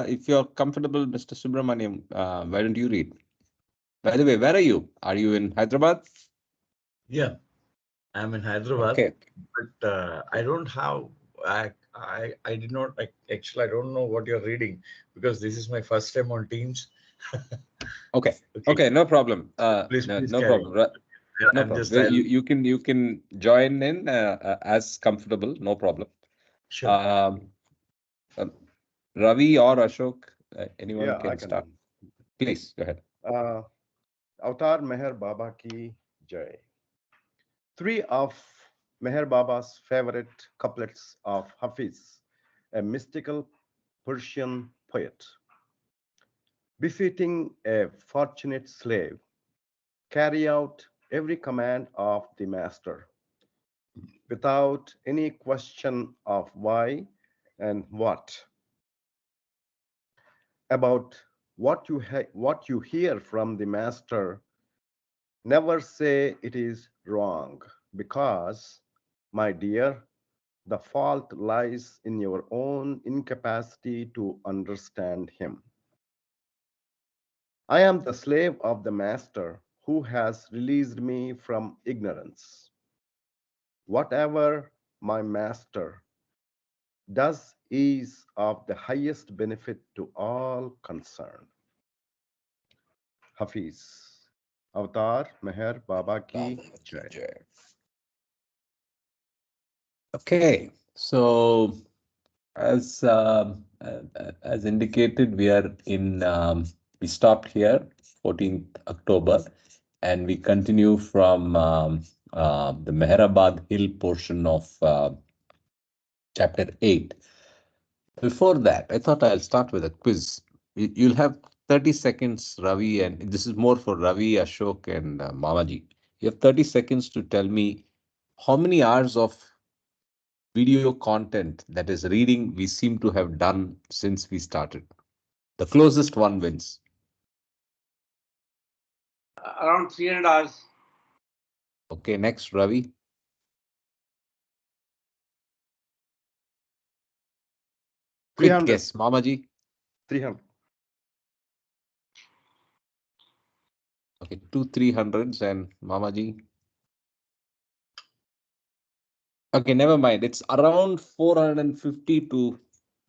if you're comfortable, Mr. Subramaniam, why don't you read? By the way, where are you? Are you in Hyderabad? Yeah, I'm in Hyderabad, Okay. but I don't have. I did not actually. I don't know what you're reading because this is my first time on Teams. Okay. Okay, Okay. No problem. please, No, please no carry. problem. No I'm problem. just. I'll You can join in as comfortable. No problem. sure. Um, uh, Ravi or Ashok, anyone Yeah, I can start. can. Please go ahead. Uh, Avatar Meher Baba ki Jai. Three of Meher Baba's favorite couplets of Hafiz, a mystical Persian poet, befitting a fortunate slave, carry out every command of the master without any question of why and what. About what you hear from the master, never say it is wrong, because, my dear, the fault lies in your own incapacity to understand him. I am the slave of the master who has released me from ignorance. Whatever my master does is of the highest benefit to all concerned. Hafiz. Avatar Meher Baba Ki Baba ki Jai. jai. Okay. So as indicated, we stopped here 14th October, and we continue from the Meherabad Hill portion of chapter 8. Before that, I thought I'll start with a quiz. You'll have 30 seconds, Ravi, and this is more for Ravi, Ashok, and Mamaji. You have 30 seconds to tell me how many hours of video content, that is reading, we seem to have done since we started. The closest one wins. Around 300 hours. Okay, next, Ravi. Quick 300. guess, Mamaji. 300. Okay, 2 300s and Mamaji. Okay, never mind. It's around 450 to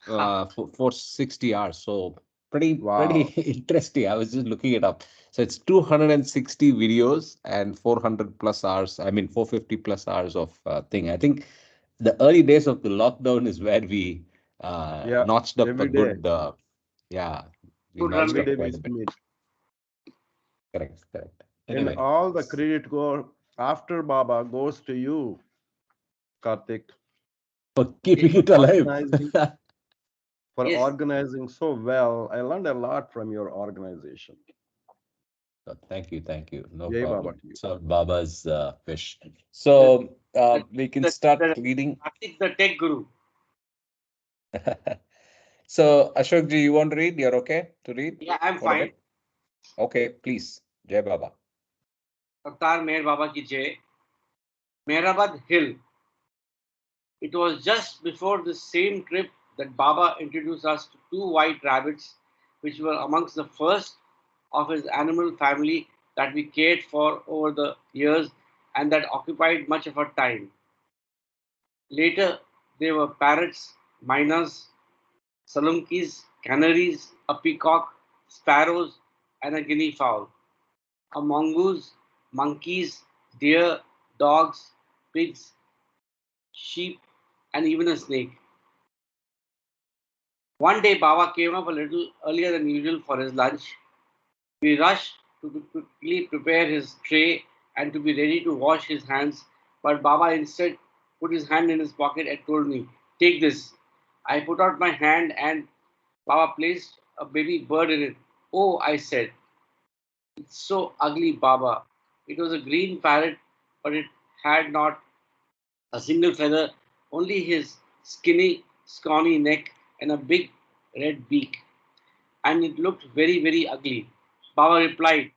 460 hours. So pretty Wow. interesting. I was just looking it up. So it's 260 videos and 400 plus hours. I mean 450 plus hours of thing. I think the early days of the lockdown is where we Yeah. notched up a Every day. good yeah, we Good notched run Every up rate. day we quite a bit. submit. Correct, correct. And Anyway, all the credit go after Baba goes to you, Karthik, for keeping Yes. it alive. organizing for Yes. organizing so well. I learned a lot from your organization. Thank you. No Jai Baba problem. to you. So Baba's fish. The, So the, we can the, start the, reading. the tech guru. So Ashok ji, you want to read? You're okay to read Yeah, I'm for a fine. bit? Okay, please. Jai Baba. Avatar Meher Baba ki Jai. Meherabad Hill. It was just before this same trip that Baba introduced us to two white rabbits, which were amongst the first of his animal family that we cared for over the years and that occupied much of our time. Later, there were parrots, miners, salunkies, canaries, a peacock, sparrows, and a guinea fowl, a mongoose, monkeys, deer, dogs, pigs, sheep, and even a snake. One day, Baba came up a little earlier than usual for his lunch. We rushed to quickly prepare his tray and to be ready to wash his hands, but Baba instead put his hand in his pocket and told me, "Take this." I put out my hand and Baba placed a baby bird in it. "Oh," I said, "it's so ugly, Baba." It was a green parrot, but it had not a single feather, only his skinny, scrawny neck and a big red beak, and it looked very, very ugly. Baba replied,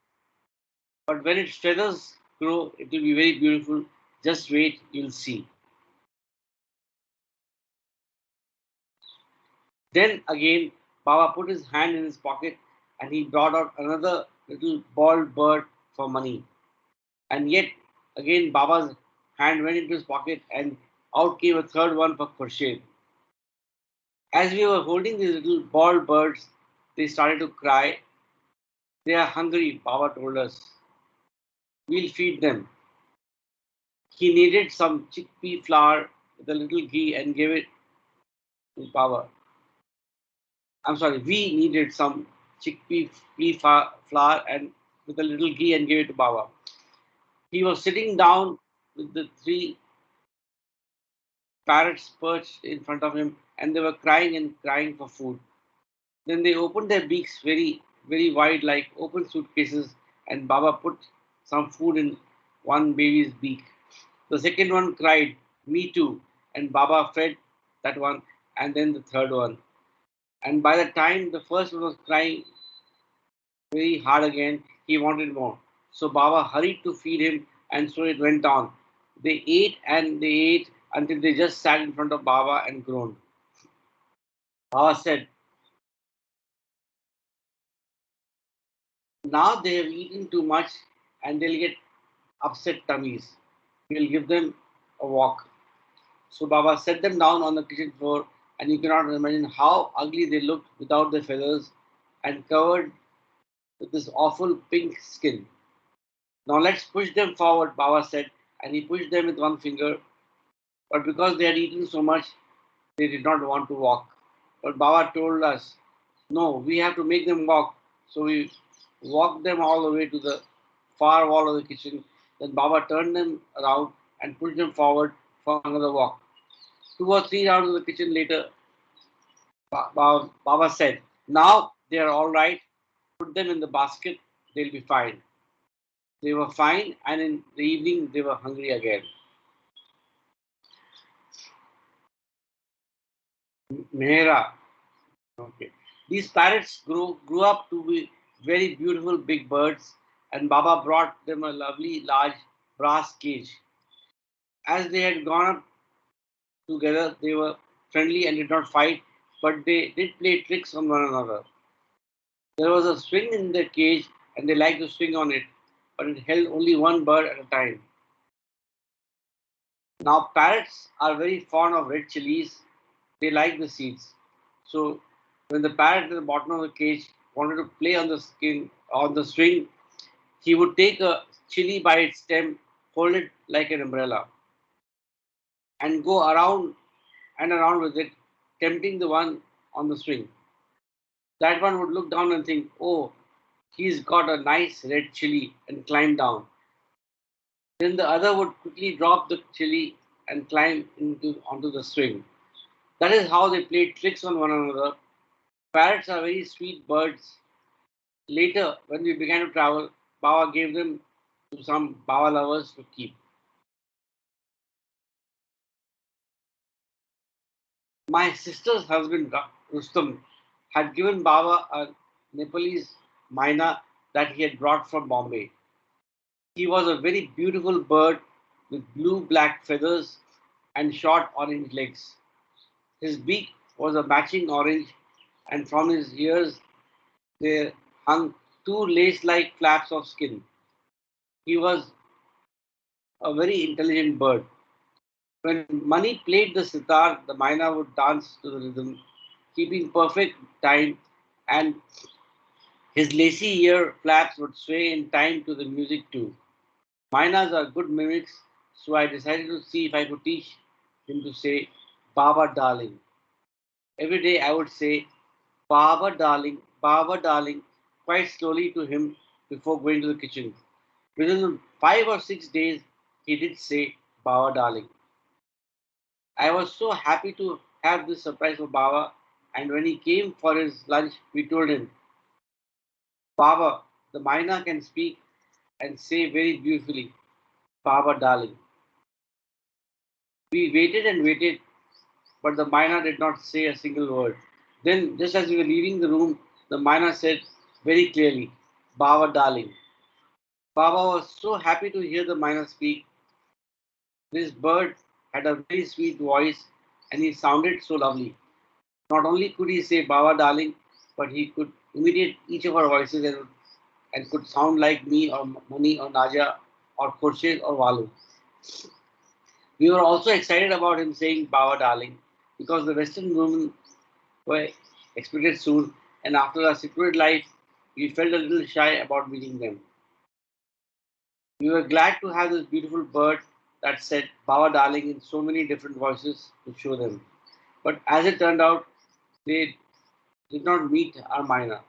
"But when its feathers grow, it will be very beautiful. Just wait, you'll see." Then again, Baba put his hand in his pocket and he brought out another little bald bird for money. And yet again Baba's hand went into his pocket and out came a third one for Khurshid. As we were holding these little bald birds, they started to cry. They are hungry, Baba told us. We'll feed them. He kneaded some chickpea flour with a little ghee and gave it to Baba. I'm sorry, we needed some flour and with a little ghee and gave it to Baba. He was sitting down with the three parrots perched in front of him and they were crying and crying for food. Then they opened their beaks very, very wide like open suitcases and Baba put some food in one baby's beak. The second one cried, "Me too," and Baba fed that one and then the third one. And by the time the first one was crying very hard again, he wanted more. So Baba hurried to feed him and so it went on. They ate and they ate until they just sat in front of Baba and groaned. Baba said, "Now they have eaten too much and they'll get upset tummies. We'll give them a walk." So Baba set them down on the kitchen floor and you cannot imagine how ugly they looked without their feathers and covered with this awful pink skin. "Now let's push them forward," Baba said, and he pushed them with one finger. But because they had eaten so much, they did not want to walk. But Baba told us, "No, we have to make them walk." So we walked them all the way to the far wall of the kitchen. Then Baba turned them around and pushed them forward for another walk. 2 or 3 rounds of the kitchen later, Baba said, "Now they are all right. Put them in the basket. They'll be fine." They were fine, and in the evening they were hungry again. Mehera. Okay. These parrots grew up to be very beautiful big birds, and Baba brought them a lovely large brass cage. As they had gone up together, they were friendly and did not fight, but they did play tricks on one another. There was a swing in the cage, and they liked to swing on it, but it held only one bird at a time. Now, parrots are very fond of red chilies. They like the seeds. So, when the parrot at the bottom of the cage wanted to play on the string, he would take a chili by its stem, hold it like an umbrella, and go around and around with it, tempting the one on the string. That one would look down and think, "Oh, he's got a nice red chili," and climb down. Then the other would quickly drop the chili and climb onto the swing. That is how they played tricks on one another. Parrots are very sweet birds. Later, when we began to travel, Baba gave them to some Baba lovers to keep. My sister's husband, Rustam, had given Baba a Nepalese myna that he had brought from Bombay. He was a very beautiful bird with blue-black feathers and short orange legs. His beak was a matching orange, and from his ears there hung two lace-like flaps of skin. He was a very intelligent bird. When Mani played the sitar, the myna would dance to the rhythm, keeping perfect time, and his lacy ear flaps would sway in time to the music too. Mynas are good mimics, so I decided to see if I could teach him to say "Baba darling." Every day I would say Baba darling, quite slowly to him before going to the kitchen. Within 5 or 6 days, he did say Baba darling. I was so happy to have this surprise for Baba, and when he came for his lunch, we told him, "Baba, the Maina can speak and say very beautifully, Baba darling." We waited and waited, but the Maina did not say a single word. Then, just as we were leaving the room, the Maina said very clearly, "Baba darling." Baba was so happy to hear the Maina speak. This bird had a very sweet voice and he sounded so lovely. Not only could he say Baba darling, but he could imitate each of our voices and could sound like me or Mani or Naja or Khurshid or Walu. We were also excited about him saying Baba darling because the Western women were expected soon, and after our secluded life, we felt a little shy about meeting them. We were glad to have this beautiful bird that said Baba darling in so many different voices to show them. But as it turned out, they did not meet our minor.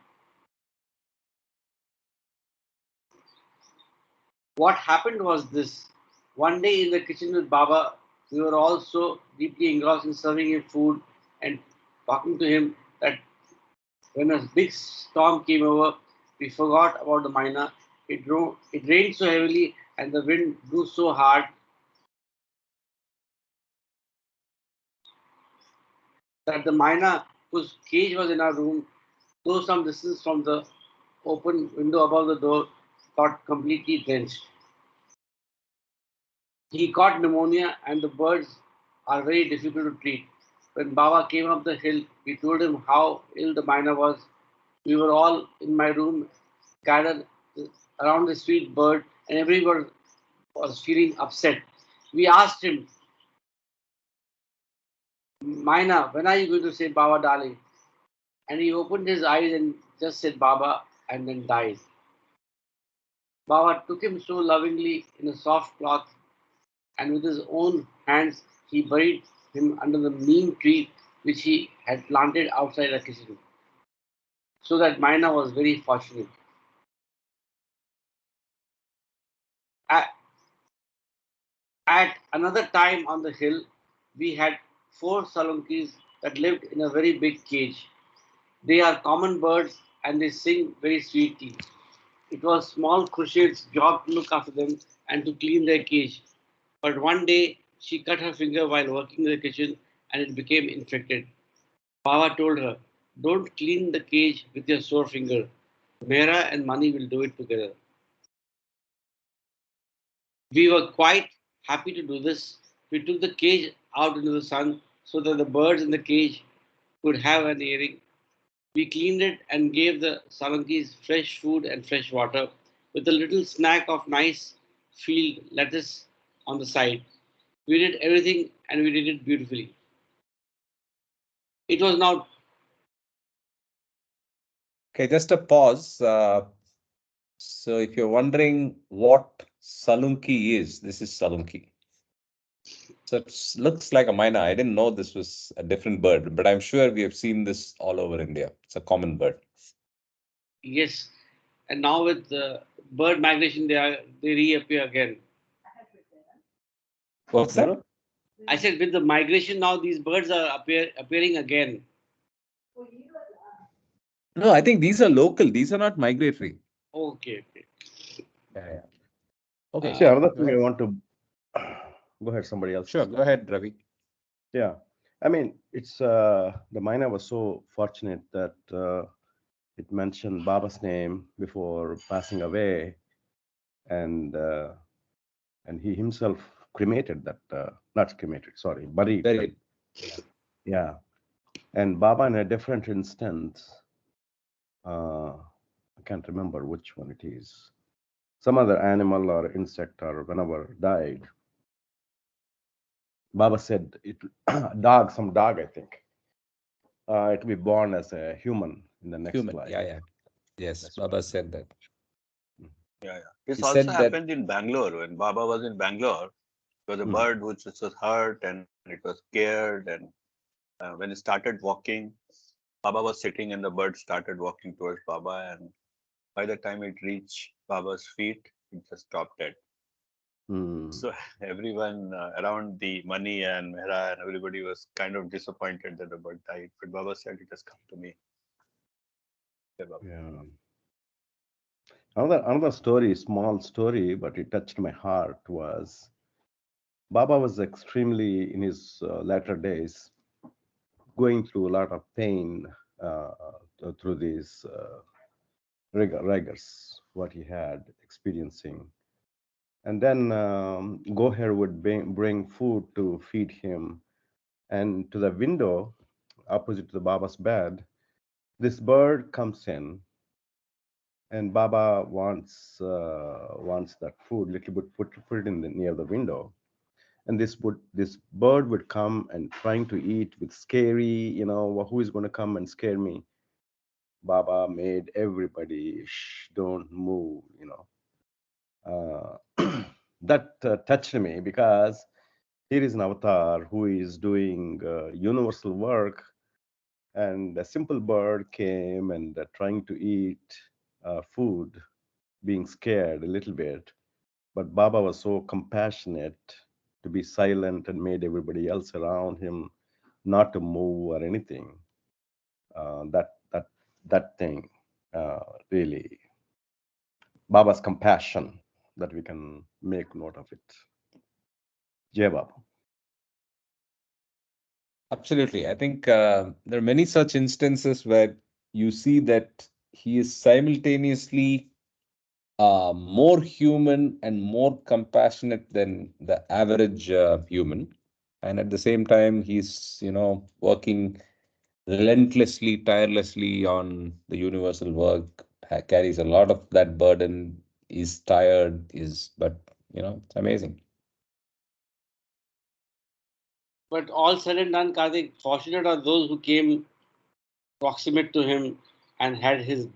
What happened was this. One day in the kitchen with Baba, we were all so deeply engrossed in serving him food and talking to him that when a big storm came over, we forgot about the minor. It rained so heavily and the wind blew so hard that the minor, whose cage was in our room, though some distance from the open window above the door, got completely drenched. He caught pneumonia, and the birds are very difficult to treat. When Baba came up the hill, we told him how ill the miner was. We were all in my room, gathered around the sweet bird, and everyone was feeling upset. We asked him, Miner, when are you going to say Baba darling? And he opened his eyes and just said Baba and then died. Baba took him so lovingly in a soft cloth, and with his own hands he buried him under the neem tree which he had planted outside the kitchen. So that Maina was very fortunate. At, at another time on the hill, we had four salunkis that lived in a very big cage. They are common birds and they sing very sweetly. It was small Khurshid's job to look after them and to clean their cage. But one day she cut her finger while working in the kitchen and it became infected. Baba told her, don't clean the cage with your sore finger. Mehera and Mani will do it together. We were quite happy to do this. We took the cage out into the sun so that the birds in the cage could have an airing. We cleaned it and gave the Salankis fresh food and fresh water with a little snack of nice field lettuce on the side. We did everything and we did it beautifully. It was now Okay, just a pause. So if you're wondering what salunki is, this is salunki. So it looks like a myna. I didn't know this was a different bird, but I'm sure we have seen this all over India. It's a common bird. yes. And now with the bird migration, they reappear again. What's that? Guru? I said with the migration now, these birds are appearing again. No, I think these are local. These are not migratory. Okay, okay. Yeah. Okay. See, another Go thing I ahead. want to go ahead, somebody else. Sure, go ahead, Ravi. Yeah. I mean, it's the miner was so fortunate that it mentioned Baba's name before passing away, and he himself cremated that, not cremated, sorry, buried. Very That, yeah. And Baba, in a different instance, I can't remember which one it is. Some other animal or insect or whenever died, Baba said it some dog, I think. It will be born as a human in the next human. life. Yeah. Yes, That's Baba what. said that. Yeah. This He also said that. happened in Bangalore when Baba was in Bangalore. There was a Hmm. bird which was hurt and it was scared. And when it started walking, Baba was sitting and the bird started walking towards Baba. And by the time it reached Baba's feet, it just stopped dead. Hmm. So everyone around the money and Mehra and everybody was kind of disappointed that the bird died. But Baba said, it has come to me. Yeah, Baba. Yeah. Another story, small story, but it touched my heart, was Baba was extremely, in his latter days, going through a lot of pain uh, through these rigors, what he had experiencing. And then Goher would bring food to feed him. And to the window opposite to the Baba's bed, This bird comes in, and Baba wants that food, little bit, put it in near the window. And this bird would come and trying to eat with scary, who is going to come and scare me? Baba made everybody, shh, don't move, that touched me, because here is an avatar who is doing universal work, and a simple bird came and trying to eat food, being scared a little bit. But Baba was so compassionate to be silent and made everybody else around him not to move or anything. That thing really, Baba's compassion, that we can make note of it. Jai Baba. Absolutely. I think there are many such instances where you see that he is simultaneously more human and more compassionate than the average human. And at the same time, he's, working relentlessly, tirelessly on the universal work, carries a lot of that burden, is tired, but, it's amazing. But all said and done, Karthik, fortunate are those who came proximate to him and had his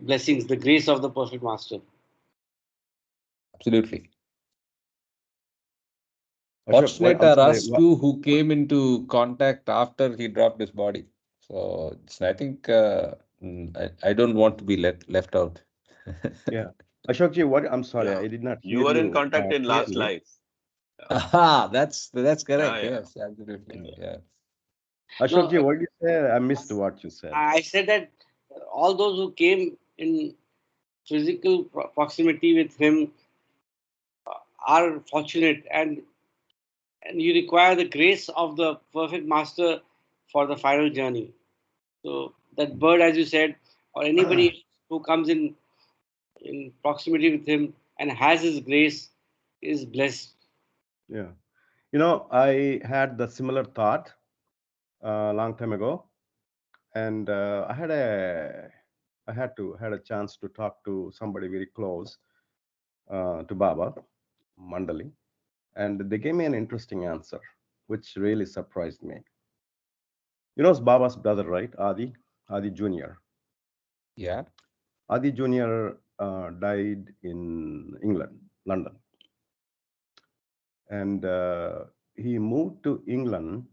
blessings, the grace of the perfect master. Absolutely. Ashok, Fortunate I'm are sorry. us too who came into contact after he dropped his body. So I think I don't want to be left out. Yeah. Ashokji, what? I'm sorry, Yeah. I did not You hear were in you contact in last clearly. life. Aha, that's Yeah, correct. yeah. Yes, absolutely. Yeah. No, Ashokji, what did you say? I missed what you said. I said that all those who came in physical proximity with him are fortunate, and you require the grace of the perfect master for the final journey. So that bird, as you said, or anybody who comes in proximity with him and has his grace is blessed. Yeah. I had the similar thought a long time ago, and I had a chance to talk to somebody very close to Baba Mandali, and they gave me an interesting answer, which really surprised me. It's Baba's brother, right? Adi Junior. Yeah. Adi Junior died in England, London, and he moved to England.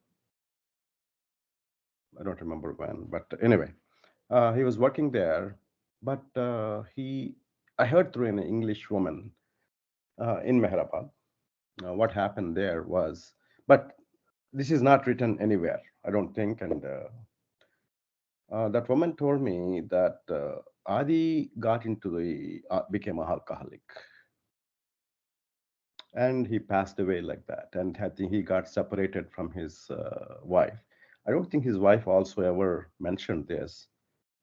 I don't remember when, but anyway, he was working there. But I heard through an English woman in Meherabad. What happened there was, but this is not written anywhere, I don't think. And that woman told me that Adi got into became an alcoholic, and he passed away like that. And I think he got separated from his wife. I don't think his wife also ever mentioned this.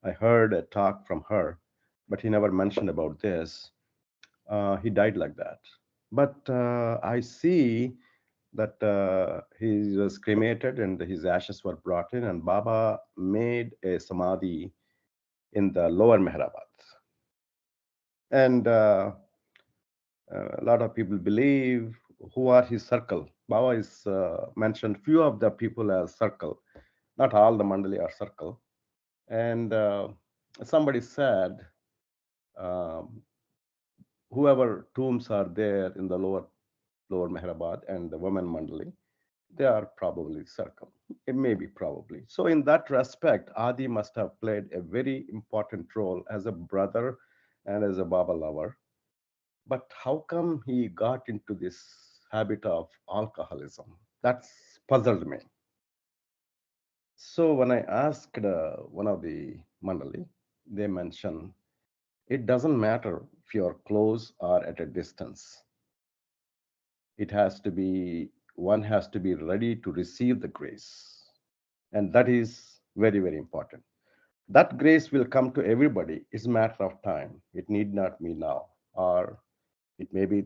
I heard a talk from her, but he never mentioned about this. He died like that. But I see that he was cremated and his ashes were brought in, and Baba made a samadhi in the lower Meherabad. And a lot of people believe who are his circle. Baba is mentioned few of the people as circle, not all the mandali are circle. And somebody said, um, whoever tombs are there in the lower Meherabad and the women mandali, they are probably circle. It may be probably. So in that respect, Adi must have played a very important role as a brother and as a Baba lover. But how come he got into this habit of alcoholism? That's puzzled me. So when I asked one of the mandali, they mentioned it doesn't matter if you're close or at a distance. It has to be, one has to be ready to receive the grace. And that is very, very important. That grace will come to everybody. It's a matter of time. It need not be now, or it may be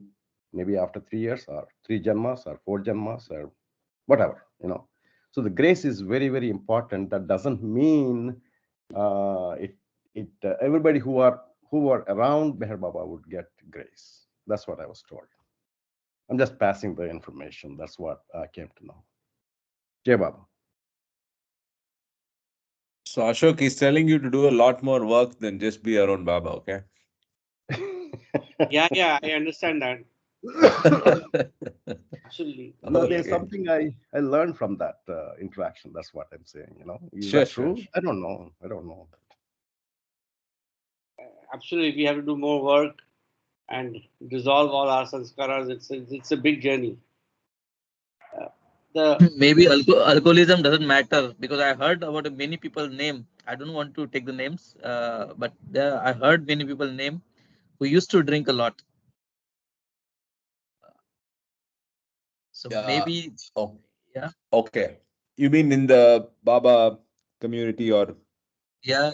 maybe after 3 years, or 3 janmas, or 4 janmas, or whatever. So the grace is very, very important. That doesn't mean Everybody who were around Meher Baba would get grace. That's what I was told. I'm just passing the information. That's what I came to know. Jai Baba. So Ashok is telling you to do a lot more work than just be around Baba, okay? Yeah, I understand that. Absolutely. No, there's Okay. something I learned from that interaction. That's what I'm saying. Is Sure, that sure. true? I don't know. I don't know. Absolutely. We have to do more work and dissolve all our sanskaras. It's a big journey. The Maybe alcoholism doesn't matter because I heard about many people name. I don't want to take the names, but I heard many people name who used to drink a lot. So maybe, Oh, yeah, okay. You mean in the Baba community or? yeah.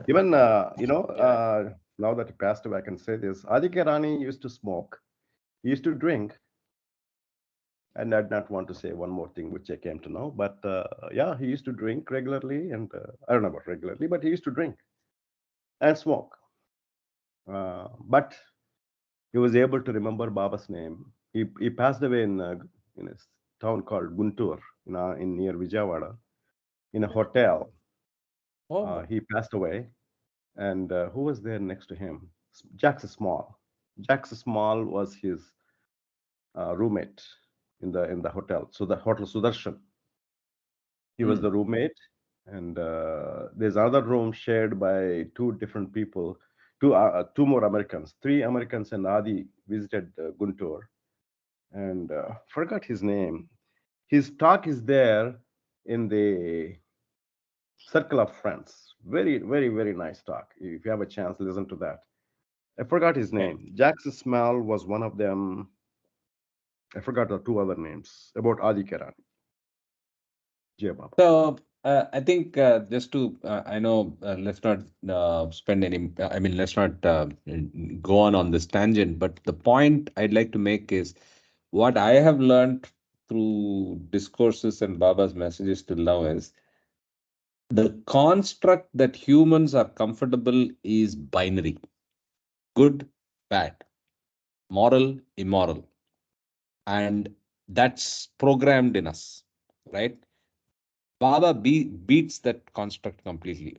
Even Yeah. now that he passed away, I can say this. Aditya Rani used to smoke. He used to drink. And I'd not want to say one more thing, which I came to know. But yeah, he used to drink regularly, and I don't know about regularly, but he used to drink and smoke. But he was able to remember Baba's name. He passed away in a town called Guntur, in near Vijayawada, in a hotel. Oh, He passed away, and who was there next to him? Jax Small. Jax Small was his roommate in the hotel. So the hotel Sudarshan. He was the roommate, and there's another room shared by two different people, two more Americans, three Americans, and Adi visited Guntur, and forgot his name. His talk is there in the Circle of Friends. Very, very, very nice talk. If you have a chance, listen to that. I forgot his okay. name. Jackson Small was one of them. I forgot the two other names about Adi Kerani. Jai Baba. So I think just to I know let's not spend any. I mean, let's not go on this tangent. But the point I'd like to make is what I have learned through discourses and Baba's messages till now is the construct that humans are comfortable is binary: good, bad, moral, immoral, and that's programmed in us, right? Baba beats that construct completely.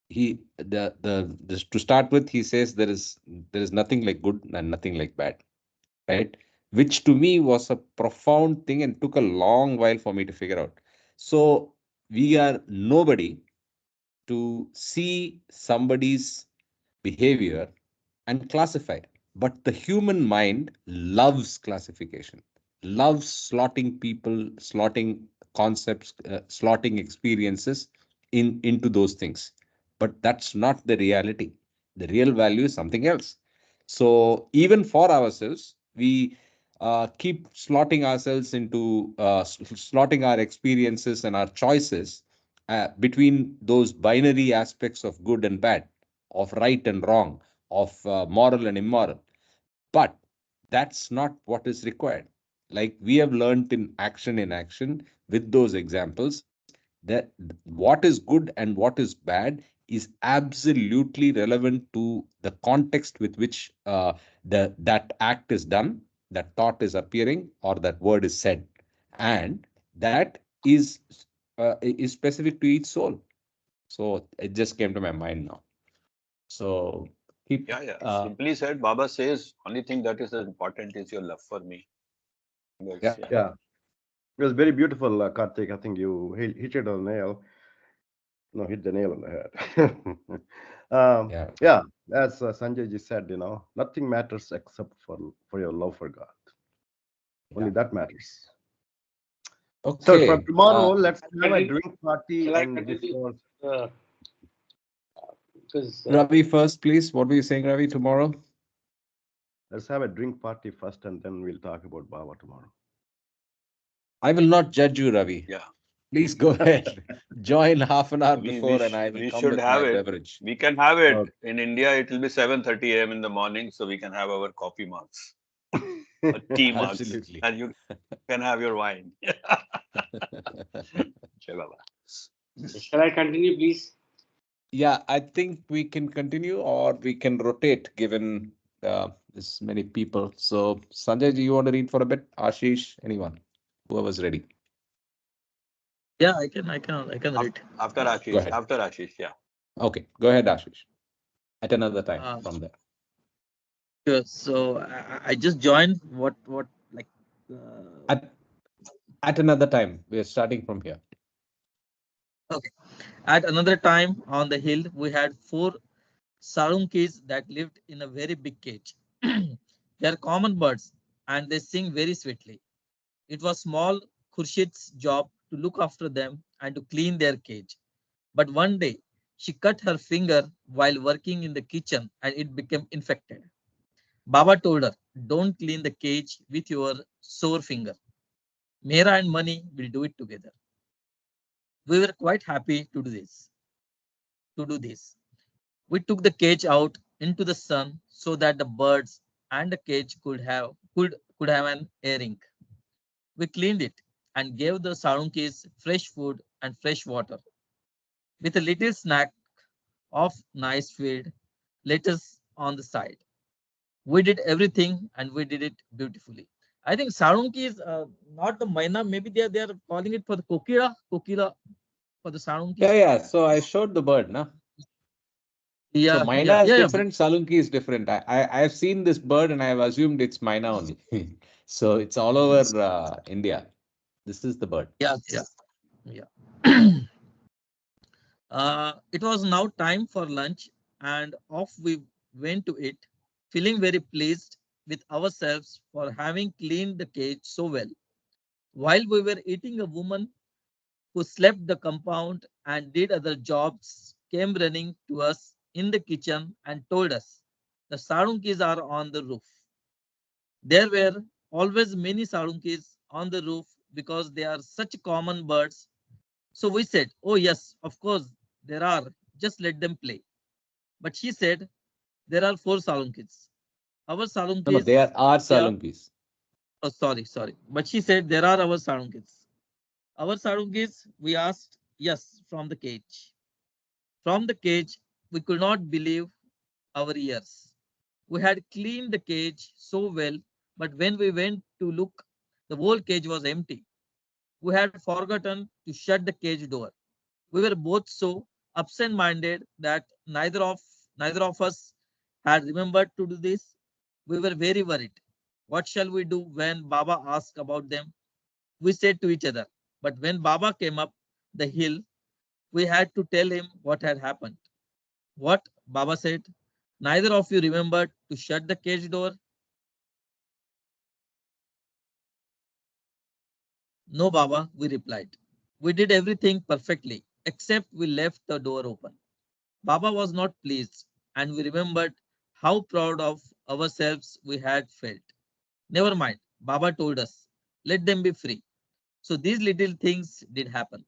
He to start with, he says there is nothing like good and nothing like bad, right? Which to me was a profound thing and took a long while for me to figure out. So we are nobody to see somebody's behavior and classify. But the human mind loves classification, loves slotting people, slotting concepts, slotting experiences into those things. But that's not the reality. The real value is something else. So even for ourselves, we keep slotting ourselves into slotting our experiences and our choices between those binary aspects of good and bad, of right and wrong, of moral and immoral. But that's not what is required. Like we have learned in action with those examples, that what is good and what is bad is absolutely relevant to the context with which that act is done, that thought is appearing, or that word is said, and that is specific to each soul. So it just came to my mind now. So keep Yeah. Simply said, Baba says only thing that is important is your love for me. yeah. Yeah. Yeah, it was very beautiful, Karthik. I think you hit it on the nail. No, hit the nail on the head. Yeah. Yeah, as Sanjay ji said, nothing matters except for your love for God. Only Yeah. that matters. So from Okay. tomorrow, let's have a continue. drink party Shall I and continue? before. Because Ravi first, please. What were you saying, Ravi, tomorrow? Let's have a drink party first, and then we'll talk about Baba tomorrow. I will not judge you, Ravi. Yeah. Please go ahead. Join half an hour We before, and I will we come should with have my it. beverage. We can have it Okay. in India. It will be 7:30 a.m. in the morning, so we can have our coffee mugs or tea mugs, Absolutely. and you can have your wine. Jai Baba. Shall I continue, please? Yeah, I think we can continue or we can rotate given this many people. So Sanjay, do you want to read for a bit? Ashish, anyone? Whoever's ready. Yeah, I can read. After Go Ashish, ahead. after Ashish, yeah. Okay, go ahead, Ashish. At another time Uh, from there. sure. So I just joined. What like? At another time. We're starting from here. Okay. At another time on the hill, we had four sarunkees that lived in a very big cage. They are common birds and they sing very sweetly. It was small Khurshid's job to look after them and to clean their cage. But one day, she cut her finger while working in the kitchen and it became infected. Baba told her, don't clean the cage with your sore finger. Mehera and Mani will do it together. We were quite happy to do this. We took the cage out into the sun so that the birds and the cage could have an airing. We cleaned it and gave the sarunkis fresh food and fresh water with a little snack of nice feed lettuce on the side. We did everything and we did it beautifully. I think sarunki is not the maina. Maybe they are calling it for the kokila for the Yeah, sarunkis. yeah. So I showed the bird, na. So Yeah, yeah, Maina is yeah, yeah, different, Salunki is different. I've seen this bird and I've assumed it's Maina only. So it's all over India. This is the bird. yeah, yeah. It was now time for lunch, and off we went to it, feeling very pleased with ourselves for having cleaned the cage so well. While we were eating, a woman who slept the compound and did other jobs came running to us in the kitchen and told us the sarunkis are on the roof. There were always many sarunkis on the roof because they are such common birds. So we said, oh yes, of course there are, just let them play. But she said, there are four salunkis. Our No, no, they salunkis, are yeah, Salunkis. oh, sorry. But she said, there are our salunkis. Our salunkis, we asked, yes, from the cage. From the cage, we could not believe our ears. We had cleaned the cage so well, but when we went to look, the whole cage was empty. We had forgotten to shut the cage door. We were both so absent-minded that neither of us had remembered to do this. We were very worried. What shall we do when Baba asked about them? We said to each other. But when Baba came up the hill, we had to tell him what had happened. What? Baba said. Neither of you remembered to shut the cage door? No, Baba, we replied. We did everything perfectly, except we left the door open. Baba was not pleased, and we remembered how proud of ourselves we had felt. Never mind, Baba told us, let them be free. So these little things did happen.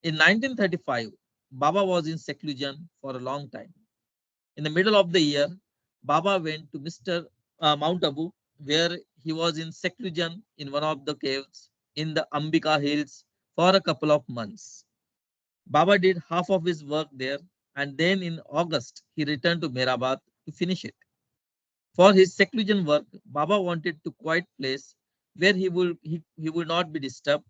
In 1935, Baba was in seclusion for a long time. In the middle of the year, Baba went to Mr. Mount Abu, where he was in seclusion in one of the caves in the Ambika Hills for a couple of months. Baba did half of his work there, and then in August, he returned to Meherabad to finish it. For his seclusion work, Baba wanted to quiet place where he would not be disturbed,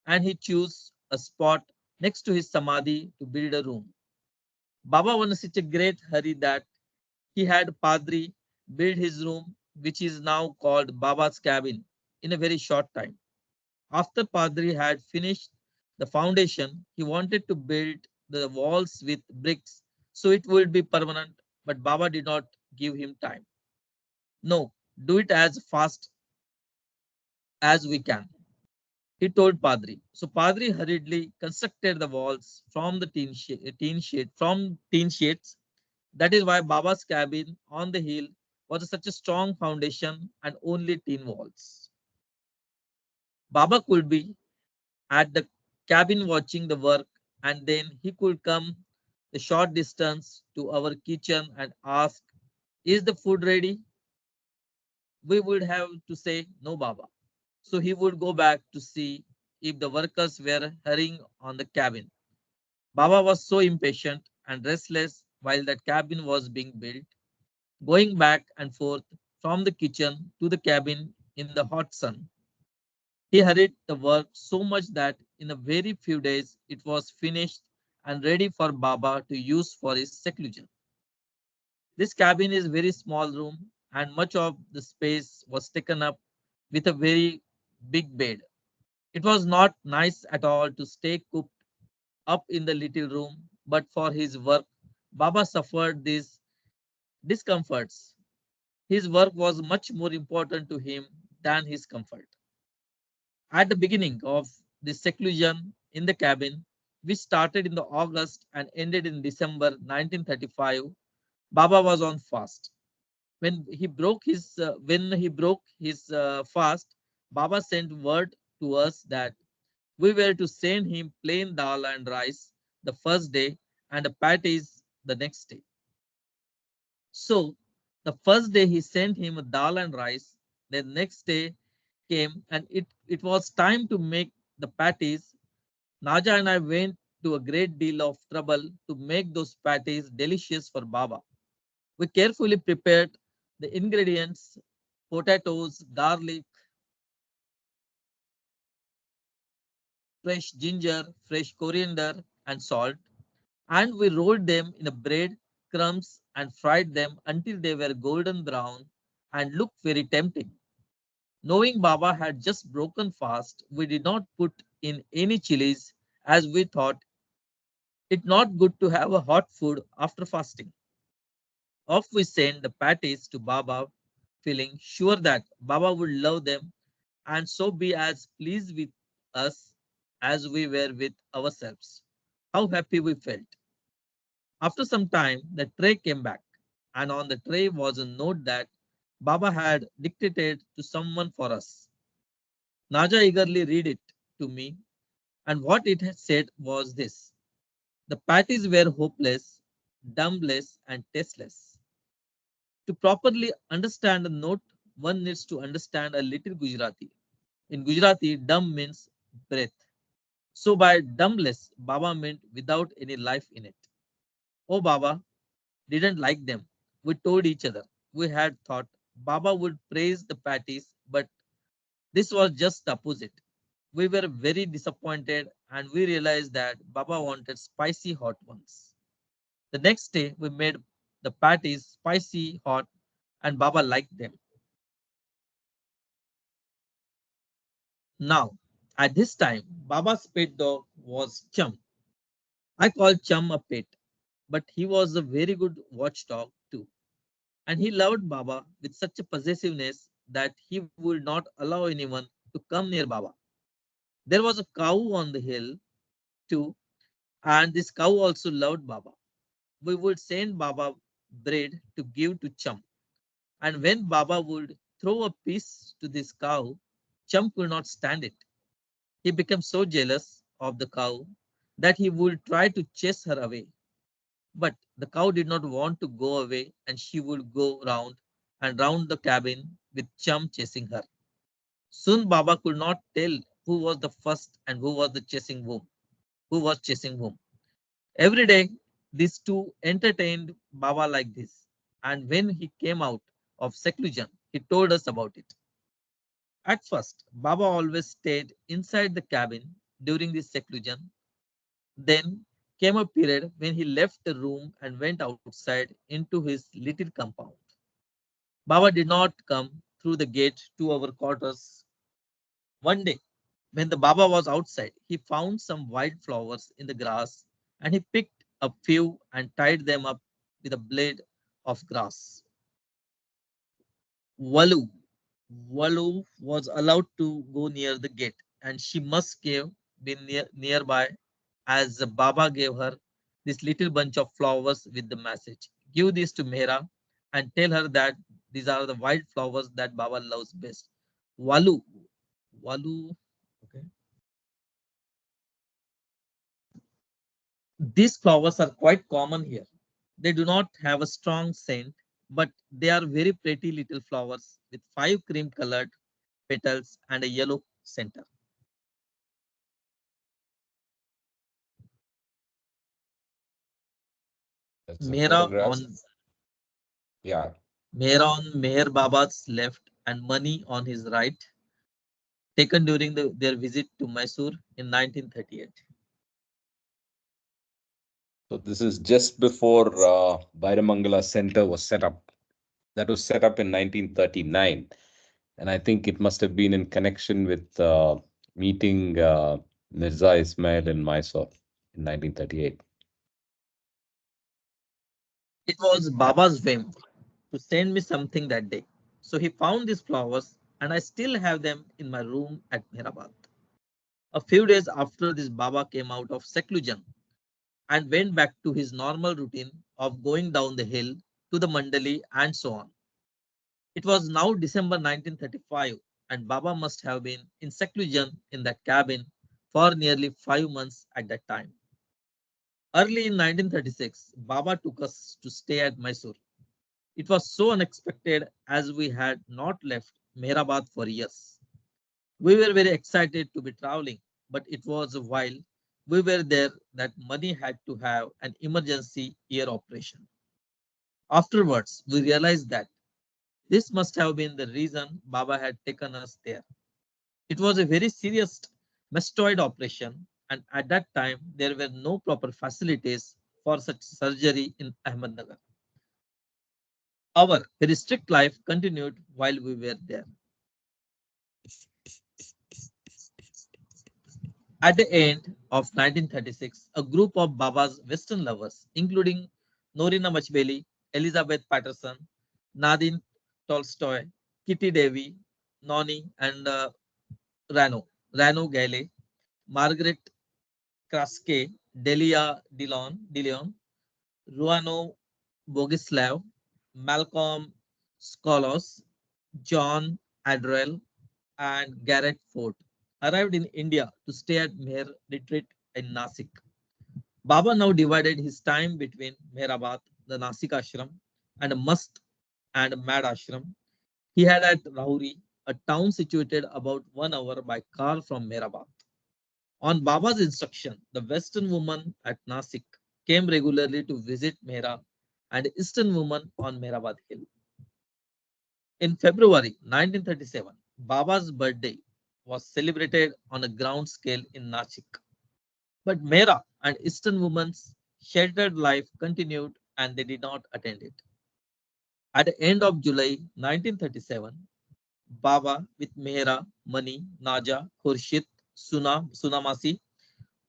and he chose a spot next to his samadhi to build a room. Baba was in such a great hurry that he had Padri build his room, which is now called Baba's cabin, in a very short time. After Padri had finished the foundation, he wanted to build the walls with bricks so it would be permanent, but Baba did not give him time. No, do it as fast as we can, he told Padri. So Padri hurriedly constructed the walls from the tin sheets. That is why Baba's cabin on the hill was such a strong foundation and only tin walls. Baba could be at the cabin watching the work, and then he could come the short distance to our kitchen and ask, is the food ready? We would have to say, no, Baba. So he would go back to see if the workers were hurrying on the cabin. Baba was so impatient and restless while that cabin was being built, going back and forth from the kitchen to the cabin in the hot sun. He hurried the work so much that in a very few days it was finished and ready for Baba to use for his seclusion. This cabin is a very small room and much of the space was taken up with a very big bed. It was not nice at all to stay cooped up in the little room, but for his work, Baba suffered these discomforts. His work was much more important to him than his comfort. At the beginning of the seclusion in the cabin, which started in the August and ended in December 1935, Baba was on fast. When he broke his fast, Baba sent word to us that we were to send him plain dal and rice the first day and the patties the next day. So the first day he sent him a dal and rice. The next day came and it was time to make the patties. Naja and I went to a great deal of trouble to make those patties delicious for Baba. We carefully prepared the ingredients: potatoes, garlic, fresh ginger, fresh coriander, and salt, and we rolled them in a bread crumbs and fried them until they were golden brown and looked very tempting. Knowing Baba had just broken fast, we did not put in any chilies as we thought it not good to have a hot food after fasting. Off we sent the patties to Baba, feeling sure that Baba would love them and so be as pleased with us as we were with ourselves. How happy we felt. After some time, the tray came back, and on the tray was a note that Baba had dictated to someone for us. Naja eagerly read it to me, and what it had said was this: the patties were hopeless, dumbless, and tasteless. To properly understand a note, one needs to understand a little Gujarati. In Gujarati, dumb means breath. So by dumbless, Baba meant without any life in it. Oh, Baba didn't like them. We told each other. We had thought Baba would praise the patties, but this was just the opposite. We were very disappointed and we realized that Baba wanted spicy hot ones. The next day, we made the patties spicy hot and Baba liked them. Now, at this time, Baba's pet dog was Chum. I called Chum a pet, but he was a very good watchdog too. And he loved Baba with such a possessiveness that he would not allow anyone to come near Baba. There was a cow on the hill too, and this cow also loved Baba. We would send Baba bread to give to Chum, and when Baba would throw a piece to this cow, Chum could not stand it. He became so jealous of the cow that he would try to chase her away. But the cow did not want to go away, and she would go round and round the cabin with Chum chasing her. Soon Baba could not tell who was the first and who was chasing whom. Every day, these two entertained Baba like this. And when he came out of seclusion, he told us about it. At first, Baba always stayed inside the cabin during this seclusion. Then came a period when he left the room and went outside into his little compound. Baba did not come through the gate to our quarters. One day, when the Baba was outside, he found some wild flowers in the grass and he picked a few and tied them up with a blade of grass. Walu. Walu was allowed to go near the gate and she must be nearby as the Baba gave her this little bunch of flowers with the message: give this to Mehera and tell her that these are the wild flowers that Baba loves best. Walu. Walu. Okay. These flowers are quite common here. They do not have a strong scent, but they are very pretty little flowers with five cream colored petals and a yellow center. That's the Mehera photograph. on Yeah. Mehera on Meher Baba's left and Mani on his right, taken during their visit to Mysore in 1938. So this is just before Bairamangala Center was set up. That was set up in 1939. And I think it must have been in connection with meeting Mirza Ismail in Mysore in 1938. It was Baba's whim to send me something that day. So he found these flowers, and I still have them in my room at Meherabad. A few days after this, Baba came out of seclusion and went back to his normal routine of going down the hill to the Mandali and so on. It was now December 1935, and Baba must have been in seclusion in that cabin for nearly 5 months at that time. Early in 1936, Baba took us to stay at Mysore. It was so unexpected as we had not left Meherabad for years. We were very excited to be traveling, but it was while we were there that Mani had to have an emergency ear operation. Afterwards, we realized that this must have been the reason Baba had taken us there. It was a very serious mastoid operation, and at that time, there were no proper facilities for such surgery in Ahmednagar. Our very strict life continued while we were there. At the end of 1936, a group of Baba's Western lovers, including Norina Machbeli, Elizabeth Patterson, Nadine Tolstoy, Kitty Devi, Noni, and Rano Gale, Margaret Kraske, Delia DeLeon, Ruano Bogislav, Malcolm Skolos, John Adrell, and Garrett Ford arrived in India to stay at Meher retreat in Nasik. Baba now divided his time between Meherabad, the Nasik ashram, and a Mast and Mad ashram he had at Rahuri, a town situated about 1 hour by car from Meherabad. On Baba's instruction, the Western woman at Nasik came regularly to visit Mehra and Eastern woman on Meherabad Hill. In February 1937, Baba's birthday was celebrated on a ground scale in Nashik. But Mehra and Eastern woman's sheltered life continued and they did not attend it. At the end of July 1937, Baba with Mehra, Mani, Naja, Khurshid, Sunamasi,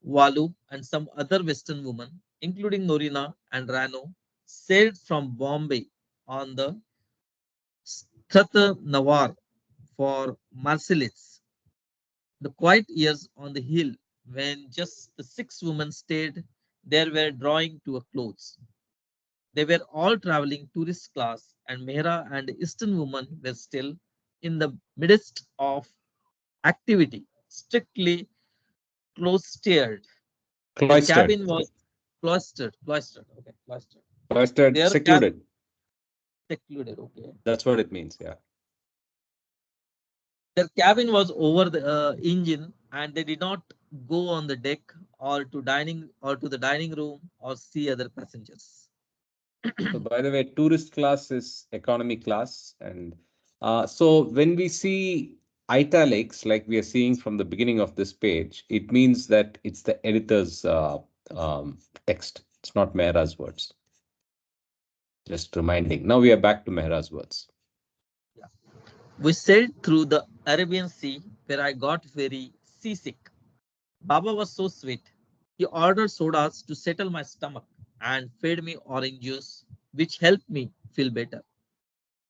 Walu, and some other Western women, including Norina and Rano, sailed from Bombay on the Strat Nawar for Marseilles. The quiet years on the hill when just the 6 women stayed there were drawing to a close. They were all traveling tourist class, and Mehra and the Eastern woman were still in the midst of activity, strictly cloistered. Their Cloistered. cabin was cloistered. Cloistered, Their cabin secluded. secluded, okay. That's what it means. Yeah. Their cabin was over the engine, and they did not go on the deck or to the dining room or see other passengers. So by the way, tourist class is economy class. And so when we see italics, like we are seeing from the beginning of this page, it means that it's the editor's text. It's not Mehra's words. Just reminding. Now we are back to Mehra's words. Yeah. We sailed through the Arabian Sea where I got very seasick. Baba was so sweet. He ordered sodas to settle my stomach and fed me orange juice, which helped me feel better.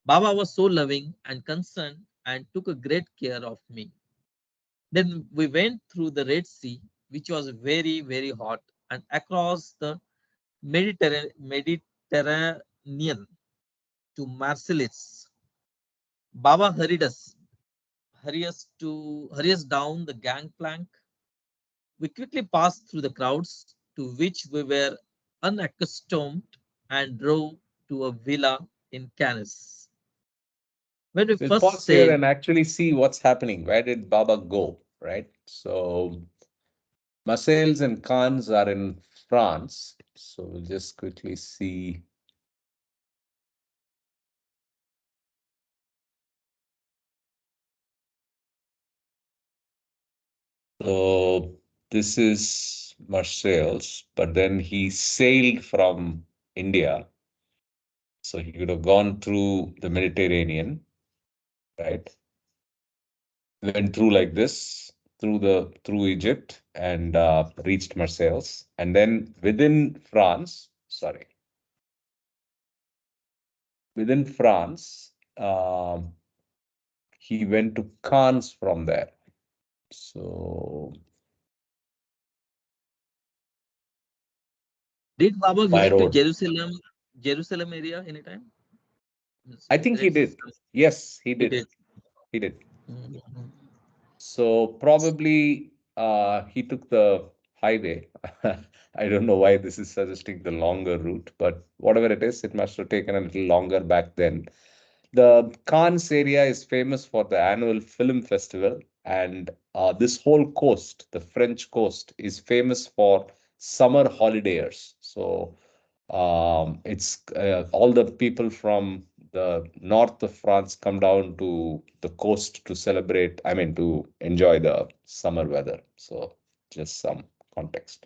Baba was so loving and concerned and took a great care of me. Then we went through the Red Sea, which was very, very hot, and across the Mediterranean to Marseilles. Baba hurry us down the gangplank. We quickly passed through the crowds to which we were unaccustomed and drove to a villa in Cannes. When we We'll first pause here sailed, and actually see what's happening. Where did Baba go? Right. So Marseilles and Cannes are in France. So we'll just quickly see. So this is Marseilles, but then he sailed from India. So he could have gone through the Mediterranean, right? Went through like this, through Egypt and reached Marseilles. And then within France, he went to Cannes from there. So Did Baba by visit to road. Jerusalem area anytime? I think he did. Yes, he did. did. He did. Mhm. So probably he took the highway. I don't know why this is suggesting the longer route, but whatever it is, it must have taken a little longer back then. The Cannes area is famous for the annual film festival, and this whole coast, the French coast, is famous for summer holidays. So it's all the people from the north of France come down to the coast to celebrate, I mean, to enjoy the summer weather. So just some context.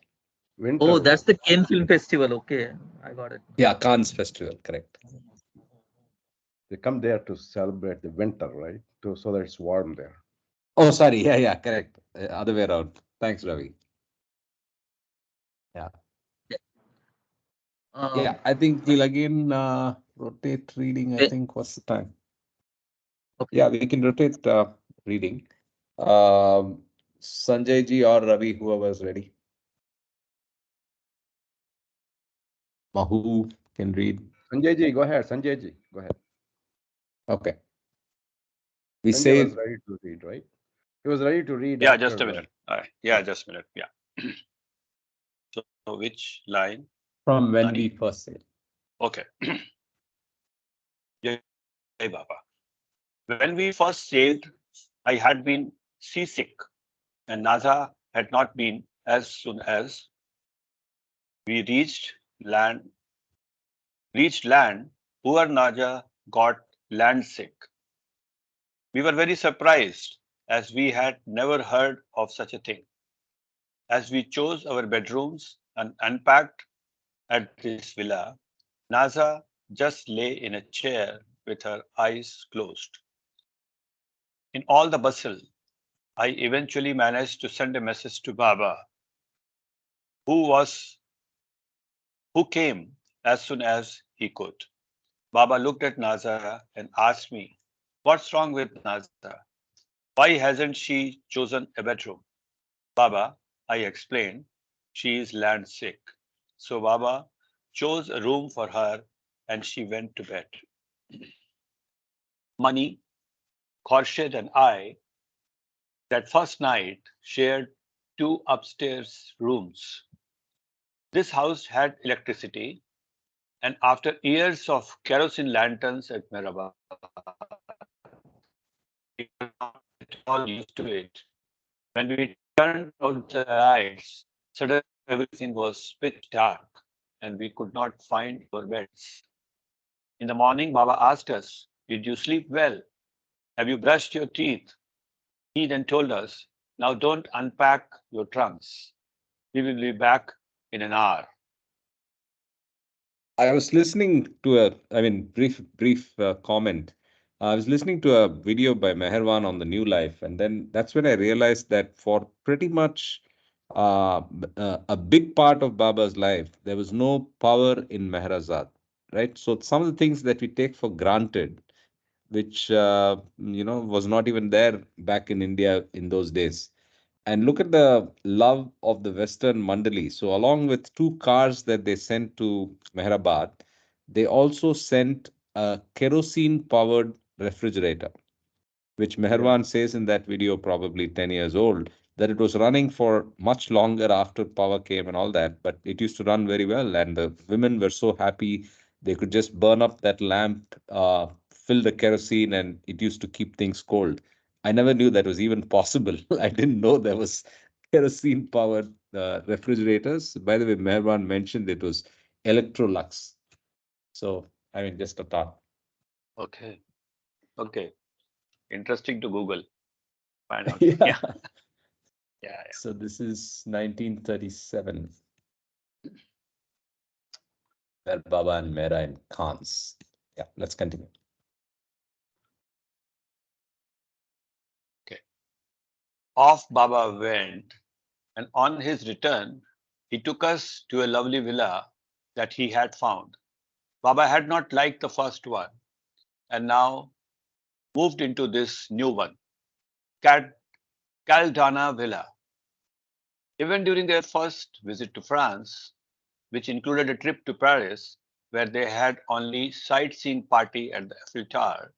Winter. Oh, that's the Cannes Film Festival. Okay, I got it. Yeah, Cannes Festival, correct. They come there to celebrate the winter, right? So that it's warm there. Oh, sorry. Yeah, correct. Other way around. Thanks, Ravi. Yeah. Yeah, I think we'll again rotate reading. I think what's the time? Okay. Yeah, we can rotate reading. Sanjay ji or Ravi, whoever's ready. Mahu can read. Sanjay ji, go ahead. Sanjay ji, go ahead. Okay. We Sanjay say was ready to read, right? He was ready to read. Yeah, after just a minute. All right. Yeah, just a minute. Yeah. So which line? from when Nani? we first said. Okay. Jai Baba. When we first sailed, I had been seasick, and Naza had not been. As soon as we land, poor Naja got land sick. We were very surprised, as we had never heard of such a thing. As we chose our bedrooms and unpacked at this villa, Naza just lay in a chair with her eyes closed. In all the bustle, I eventually managed to send a message to Baba, who came as soon as he could. Baba looked at Naza and asked me, "What's wrong with Naza? Why hasn't she chosen a bedroom?" "Baba," I explained, "she is land sick." So Baba chose a room for her and she went to bed. Mani, Khorshid, and I that first night shared two upstairs rooms. This house had electricity, and after years of kerosene lanterns at Mehera, we were not at all used to it. When we turned out the lights, suddenly everything was pitch dark and we could not find our beds. In the morning, Baba asked us, "Did you sleep well? Have you brushed your teeth?" He then told us, "Now don't unpack your trunks. We will be back in an hour." I was listening to brief comment. I was listening to a video by Meherwan on the New Life, and then that's when I realized that for pretty much a big part of Baba's life, there was no power in Meherazad, right? So some of the things that we take for granted, which was not even there back in India in those days. And look at the love of the Western Mandali. So, along with two cars that they sent to Mehrabad, they also sent a kerosene powered refrigerator, which Meherwan says in that video, probably 10 years old, that it was running for much longer after power came and all that, but it used to run very well. And the women were so happy they could just burn up that lamp, fill the kerosene, and it used to keep things cold. I never knew that was even possible. I didn't know there was kerosene powered the refrigerators. By the way, Mehran mentioned it was Electrolux. So, I mean, just a thought. Okay. Okay. Interesting to Google. Find out. Yeah. Yeah. Yeah. So this is 1937, where Baba and Mehra in Khans. Yeah, let's continue. Okay. Off Baba went, and on his return, he took us to a lovely villa that he had found. Baba had not liked the first one and now moved into this new one, Caldana Villa. Even during their first visit to France, which included a trip to Paris, where they had only sightseeing party at the Eiffel Tower,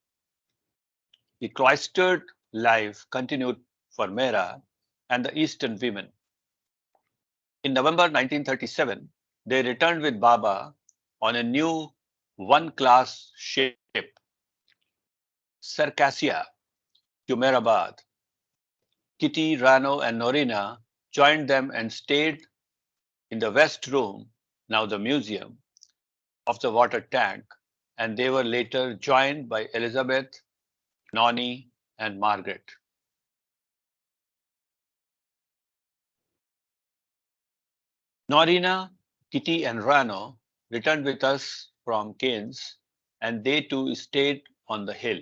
the cloistered life continued for Mehra and the Eastern women. In November 1937, they returned with Baba on a new one-class ship, Circassia, to Mehrabad. Kitty, Rano, and Norina joined them and stayed in the West Room, now the museum, of the water tank, and they were later joined by Elizabeth, Nonnie, and Margaret. Norina, Kitty, and Rano returned with us from Keynes, and they too stayed on the hill.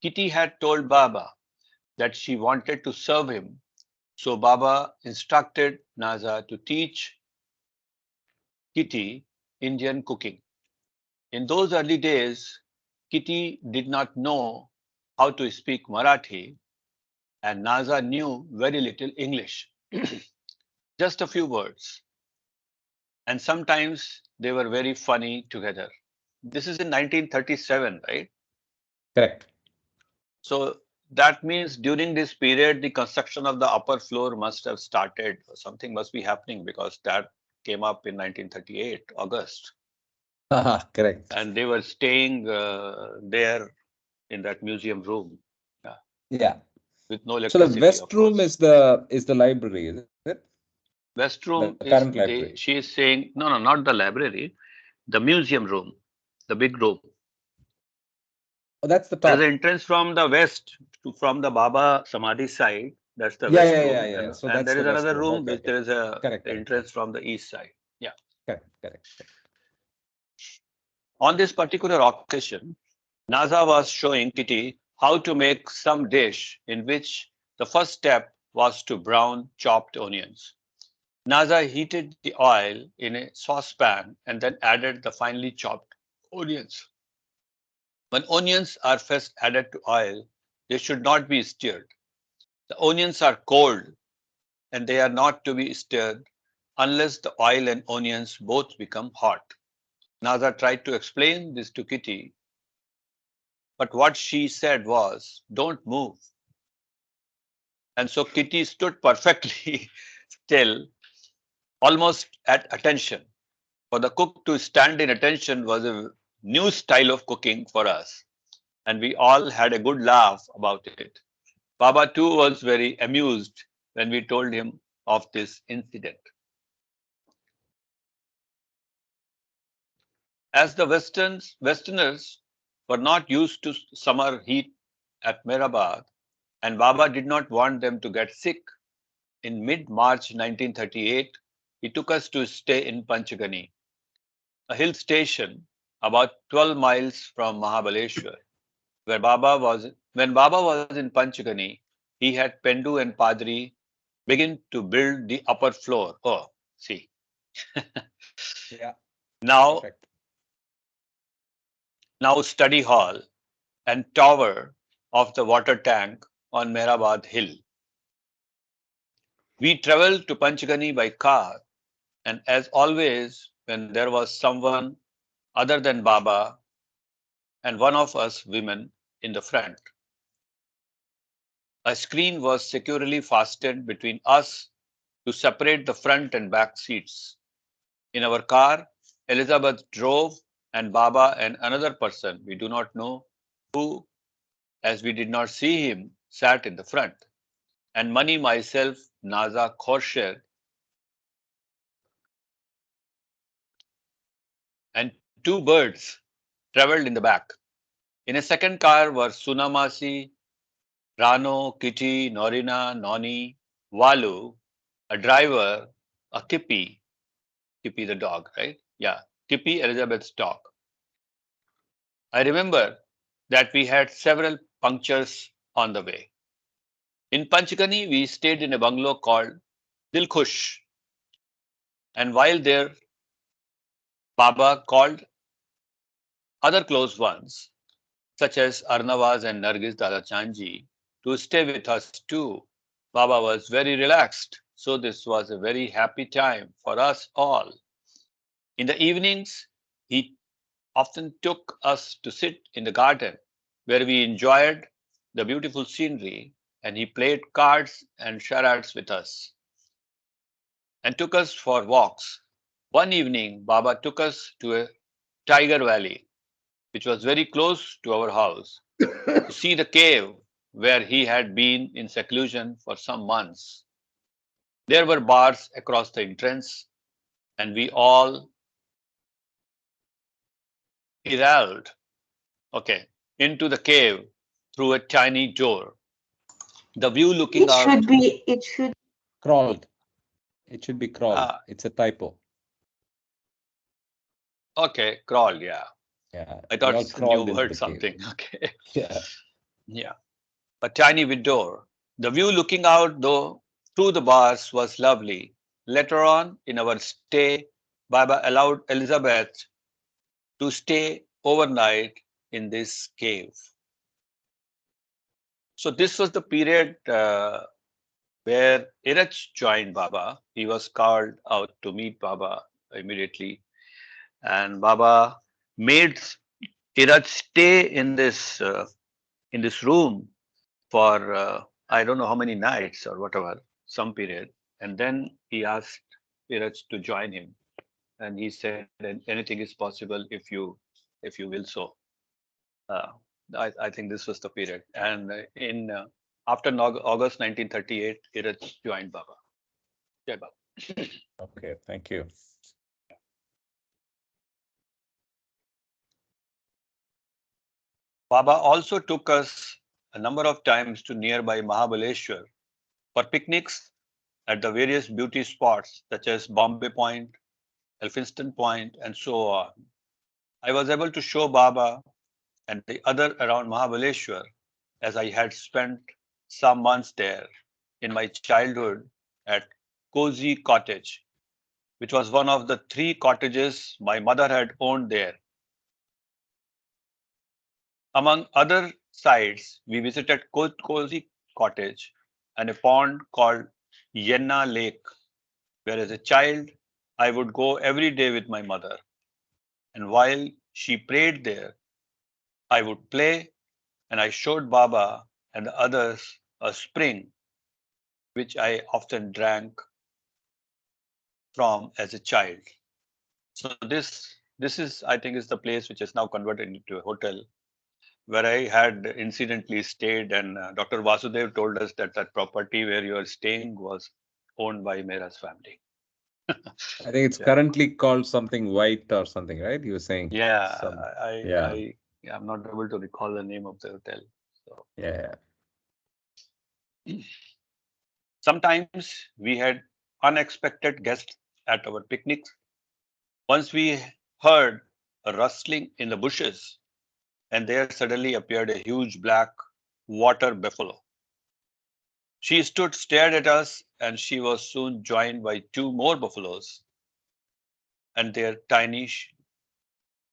Kitty had told Baba that she wanted to serve him, so Baba instructed Naza to teach Kitty Indian cooking. In those early days, Kitty did not know how to speak Marathi, and Naza knew very little English, just a few words. And sometimes they were very funny together. This is in 1937, right? Correct. So that means during this period, the construction of the upper floor must have started. Something must be happening because that came up in 1938, August. Correct. And they were staying there in that museum room. Yeah. With no So the electricity, West of Room course. is the library, is it? West The room current is library. she is saying no, not the library, the museum room, the big room. Oh, that's the There's an top. entrance from the west from the Baba Samadhi side. That's the Yeah, west yeah, room, yeah, yeah. So and that's there the is West another Room. room Okay, which okay. there is a Correct. entrance from the east side. Yeah. Correct. On this particular occasion, Naza was showing Kitty how to make some dish in which the first step was to brown chopped onions. Naza heated the oil in a saucepan and then added the finely chopped onions. When onions are first added to oil, they should not be stirred. The onions are cold and they are not to be stirred unless the oil and onions both become hot. Naza tried to explain this to Kitty, but what she said was, "Don't move." And so Kitty stood perfectly still, almost at attention. For the cook to stand in attention was a new style of cooking for us, and we all had a good laugh about it. Baba too was very amused when we told him of this incident. As the Westerners were not used to summer heat at Mehrabad, and Baba did not want them to get sick, in mid-March 1938, he took us to stay in Panchgani, a hill station about 12 miles from Mahabaleshwar, where when Baba was in Panchgani, he had Pendu and Padri begin to build the upper floor. Oh, see. Yeah. Now, Perfect. now study hall and tower of the water tank on Mehrabad Hill. We traveled to Panchgani by car, and as always, when there was someone other than Baba and one of us women in the front, a screen was securely fastened between us to separate the front and back seats. In our car, Elizabeth drove, and Baba and another person, we do not know who, as we did not see him, sat in the front. And Mani, myself, Naza, Khorshid, and two birds traveled in the back. In a second car were Sunamasi, Rano, Kitty, Norina, Noni, Walu, a driver, a Kippy, Kippy the dog, right? Yeah, Kippy, Elizabeth's dog. I remember that we had several punctures on the way. In Panchgani, we stayed in a bungalow called Dilkhush. And while there, Baba called other close ones, such as Arnavaz and Nargis Dada Chanji, to stay with us too. Baba was very relaxed, so this was a very happy time for us all. In the evenings, he often took us to sit in the garden where we enjoyed the beautiful scenery, and he played cards and charades with us and took us for walks. One evening, Baba took us to a tiger valley, which was very close to our house, to see the cave where he had been in seclusion for some months. There were bars across the entrance, and we all iralled, okay, into the cave through a tiny door. The view looking It out. should be, it should. Crawled. It should be crawled. Ah. It's a typo. Okay, crawled, yeah. Yeah. I we thought all it's a crawled new into word, the cave. something. Okay. Yeah. Yeah. A tiny window. The view looking out, though, through the bars was lovely. Later on in our stay, Baba allowed Elizabeth to stay overnight in this cave. So this was the period where Iraj joined Baba. He was called out to meet Baba immediately, and Baba made Iraj stay in this room for I don't know how many nights or whatever, some period, and then he asked Iraj to join him, and he said anything is possible if you will so. Uh, I think this was the period, and in after August 1938, Iraj joined Baba. Jai Baba. Okay. Thank you. Baba also took us a number of times to nearby Mahabaleshwar for picnics at the various beauty spots such as Bombay Point, Elphinstone Point, and so on. I was able to show Baba and the other around Mahabaleshwar as I had spent some months there in my childhood at Cozy Cottage, which was one of the 3 cottages my mother had owned there. Among other sites, we visited Cozy Cottage and a pond called Yenna Lake, where as a child I would go every day with my mother. And while she prayed there, I would play, and I showed Baba and the others a spring, which I often drank from as a child. So this is, I think, is the place which is now converted into a hotel where I had incidentally stayed, and Dr. Vasudev told us that that property where you are staying was owned by Mehra's family. I think it's Yeah. currently called something white or something, right? You were saying. Yeah, Some, I'm not able to recall the name of the hotel. So yeah. sometimes we had unexpected guests at our picnics. Once we heard a rustling in the bushes, and there suddenly appeared a huge black water buffalo. She stood, stared at us, and she was soon joined by 2 more buffaloes and their tiny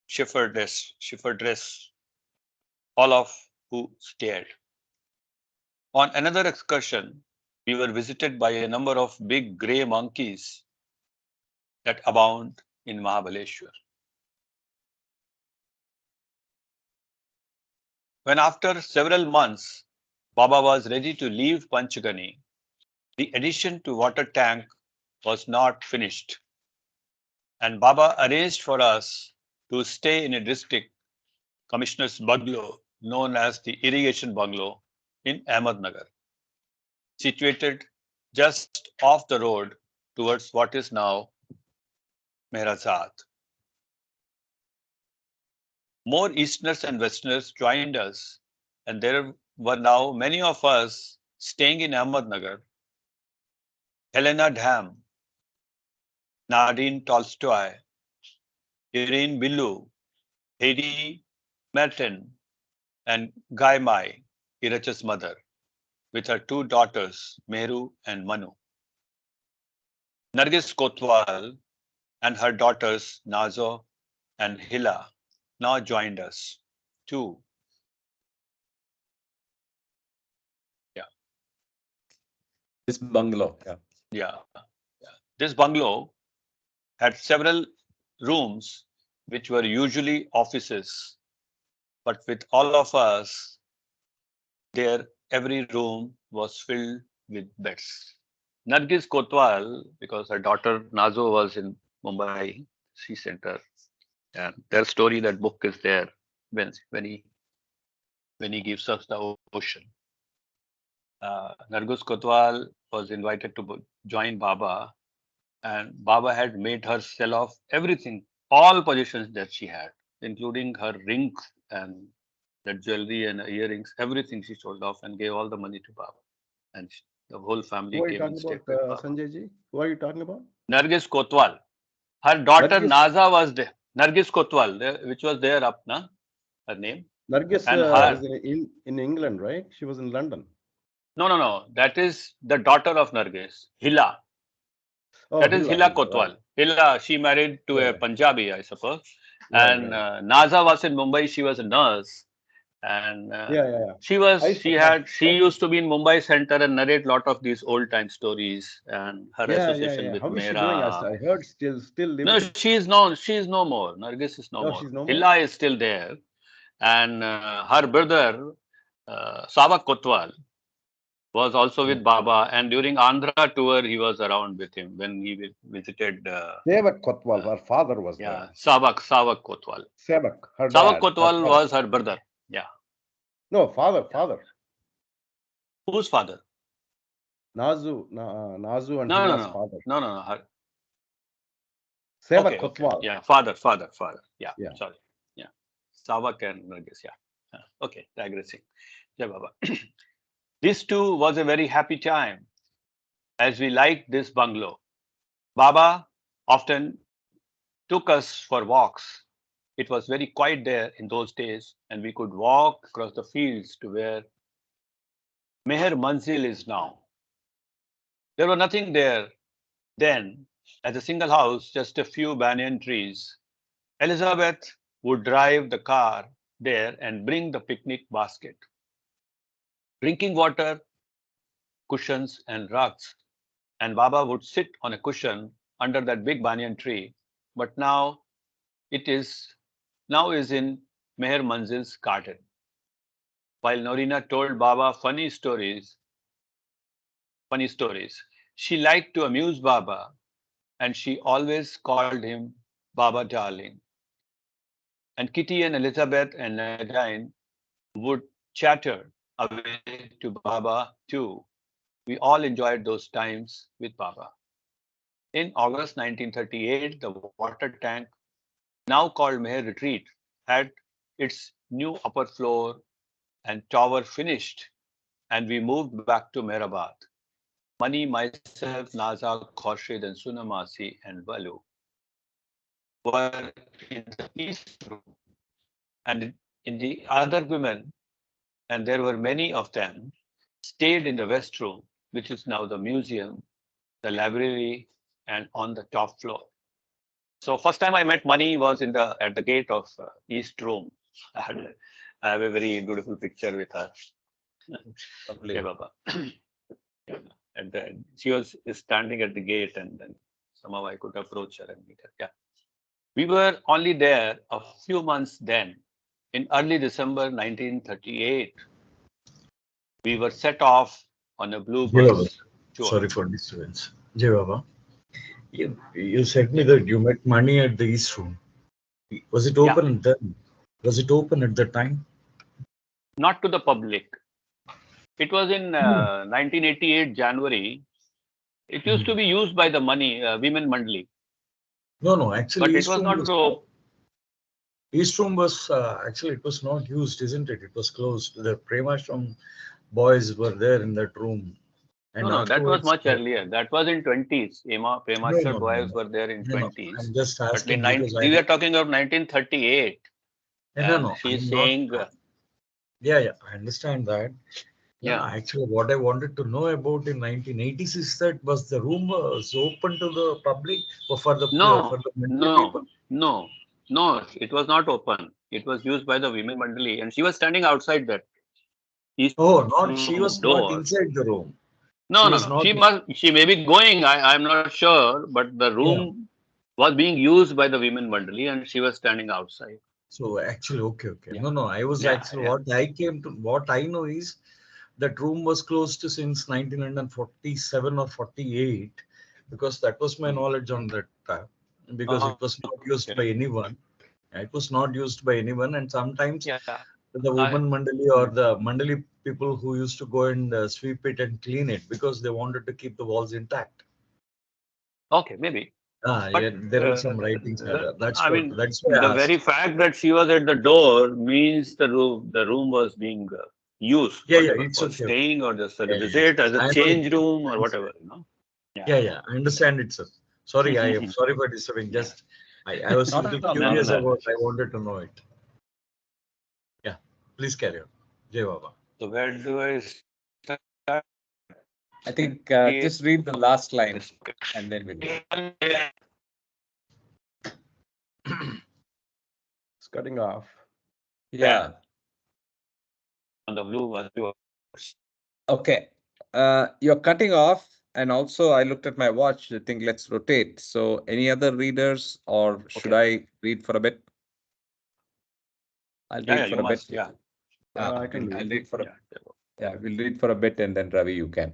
shepherdess, all of who stared. On another excursion, we were visited by a number of big grey monkeys that abound in Mahabaleshwar. When after several months, Baba was ready to leave Panchgani, the addition to water tank was not finished, and Baba arranged for us to stay in a district commissioner's bungalow known as the irrigation bungalow in Ahmednagar, situated just off the road towards what is now Mehera. More Easterners and Westerners joined us, and there were now many of us staying in Ahmednagar. Helena Dham, Nadine Tolstoy, Irene Billu, Heidi Merton, and Guy Mai, Iracha's mother, with her two daughters, Meheru and Manu. Nargis Kotwal and her daughters, Nazo and Hila, now joined us too. Yeah. This bungalow. Yeah. Yeah. This bungalow had several rooms which were usually offices, but with all of us there, every room was filled with beds. Nargis Kotwal, because her daughter Nazo was in Mumbai, she sent her, and their story, that book is there when he gives us the ocean. Nargis Kotwal was invited to join Baba, and Baba had made her sell off everything, all possessions that she had, including her rings and the jewelry and earrings, everything she sold off and gave all the money to Baba. And the whole family Who are you came and talking stayed about, with Baba. Sanjay ji? Who are you talking about? Nargis Kotwal. Her daughter Nargis? Naza was there. Nargis Kotwal, which was there up, na? Her name. Nargis And her. is in England, right? She was in London. No. That is the daughter of Nargis, Hila. Oh, That is Hila right. Kotwal. Hila, she married to a Punjabi, I suppose. And Naza was in Mumbai. She was a nurse. And she used to be in Mumbai Center and narrate a lot of these old time stories and her association with How is she doing? Mehera. I heard still living. No, she's no more. Nargis is no more. She's no more. Hila is still there. And her brother, Savak Kotwal, was also with Baba. And during Andhra tour, he was around with him when he visited. Sevak Kotwal, her father was there. Savak Kotwal. Sevak, her Savak dad. Kotwal was her brother. Yeah. No, father. Whose father? Nazu and Hila's father. No. Her. Sevak Kotwal. Yeah, father. Yeah. Yeah. Sorry. Yeah. Savak and Nargis. Yeah. Okay, digressing. Jai Baba. This too was a very happy time, as we liked this bungalow. Baba often took us for walks. It was very quiet there in those days, and we could walk across the fields to where Meher Manzil is now. There was nothing there then, as a single house, just a few banyan trees. Elizabeth would drive the car there and bring the picnic basket. Drinking water, cushions, and rugs. And Baba would sit on a cushion under that big banyan tree. But now is in Meher Manzil's garden. While Norina told Baba funny stories, she liked to amuse Baba, and she always called him Baba darling. And Kitty and Elizabeth and Nadine would chatter away to Baba too. We all enjoyed those times with Baba. In August 1938, the water tank, now called Meher Retreat, had its new upper floor and tower finished, and we moved back to Meherabad. Mani, myself, Naza, Khorshid, and Sunamasi and Balu were in the east room, and in the other women, and there were many of them, stayed in the west room, which is now the museum, the library, and on the top floor. So first time I met Mani was at the gate of east room. I have a very beautiful picture with her. Lovely. Yeah, Baba. And then she was standing at the gate, and then somehow I could approach her and meet her. Yeah. We were only there a few months then. In early December 1938, we were set off on a bluebird tour. Sorry for disturbance. Jai Baba. You said me that you met Mani at the East Room. Was it open then? Was it open at the time? Not to the public. It was in 1988 January. It used to be used by the Women Mandali. No, actually, but it was not so. East room was actually, it was not used, isn't it? It was closed. The Premashram boys were there in that room. And No, that was afterwards, much earlier. That was in 20s. Premaster boys were there in no. 20s. I'm just But in asking because we were talking of 1938. And no. she's I'm saying, not. Yeah, I understand that. yeah. Actually, what I wanted to know about in 1980s is that was the room was open to the public or for the No, mentally no, people? no, no, it was not open. It was used by the women mandali, and she was standing outside that east Oh, not she room was not door. inside the room. No, She no, was no. not. She may be going. I'm not sure, but the Yeah. room was being used by the women mandali, and she was standing outside. So actually, okay. Yeah. No. I was Yeah, actually yeah. what I know is that room was closed since 1947 or 48 because that was my knowledge on that because it was not used by Okay. anyone. It was not used by anyone, and sometimes Yeah. the woman mandali or the mandali people who used to go and sweep it and clean it because they wanted to keep the walls intact. Okay, maybe. But Yeah, there are some writings like that. I mean, That's why the I very asked. fact that she was at the door means the room was being used, Yeah, whatever, it's for okay. staying or just a Yeah. visit as a I know change room or whatever, Yeah, I understand it, sir. Sorry, I am sorry for disturbing. Just I was a Not little at all, No, not curious at no, all. no. about. I wanted to know it. Yeah, please carry on. Jai Baba. So where do I start? I think just read the last line and then we'll go. It's cutting off. Yeah. On the blue was Okay. You're cutting off. And also, I looked at my watch. I think let's rotate. So, any other readers, or should I read for a bit? I'll read for you a bit. must, yeah. I can I'll read. read for a Yeah. Yeah, we'll read for a bit and then Ravi, you can.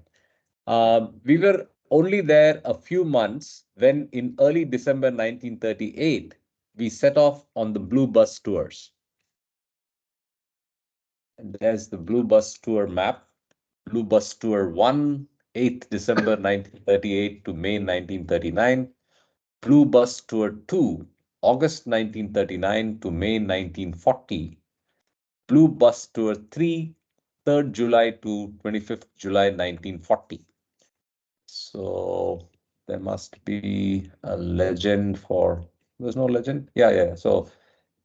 We were only there a few months when in early December 1938, we set off on the Blue Bus tours. And there's the Blue Bus tour map. Blue Bus Tour 1, 8th December 1938 to May 1939. Blue Bus Tour 2, August 1939 to May 1940. Blue Bus Tour 3, 3rd July to 25th July 1940. So there must be a legend for, there's no legend? Yeah. So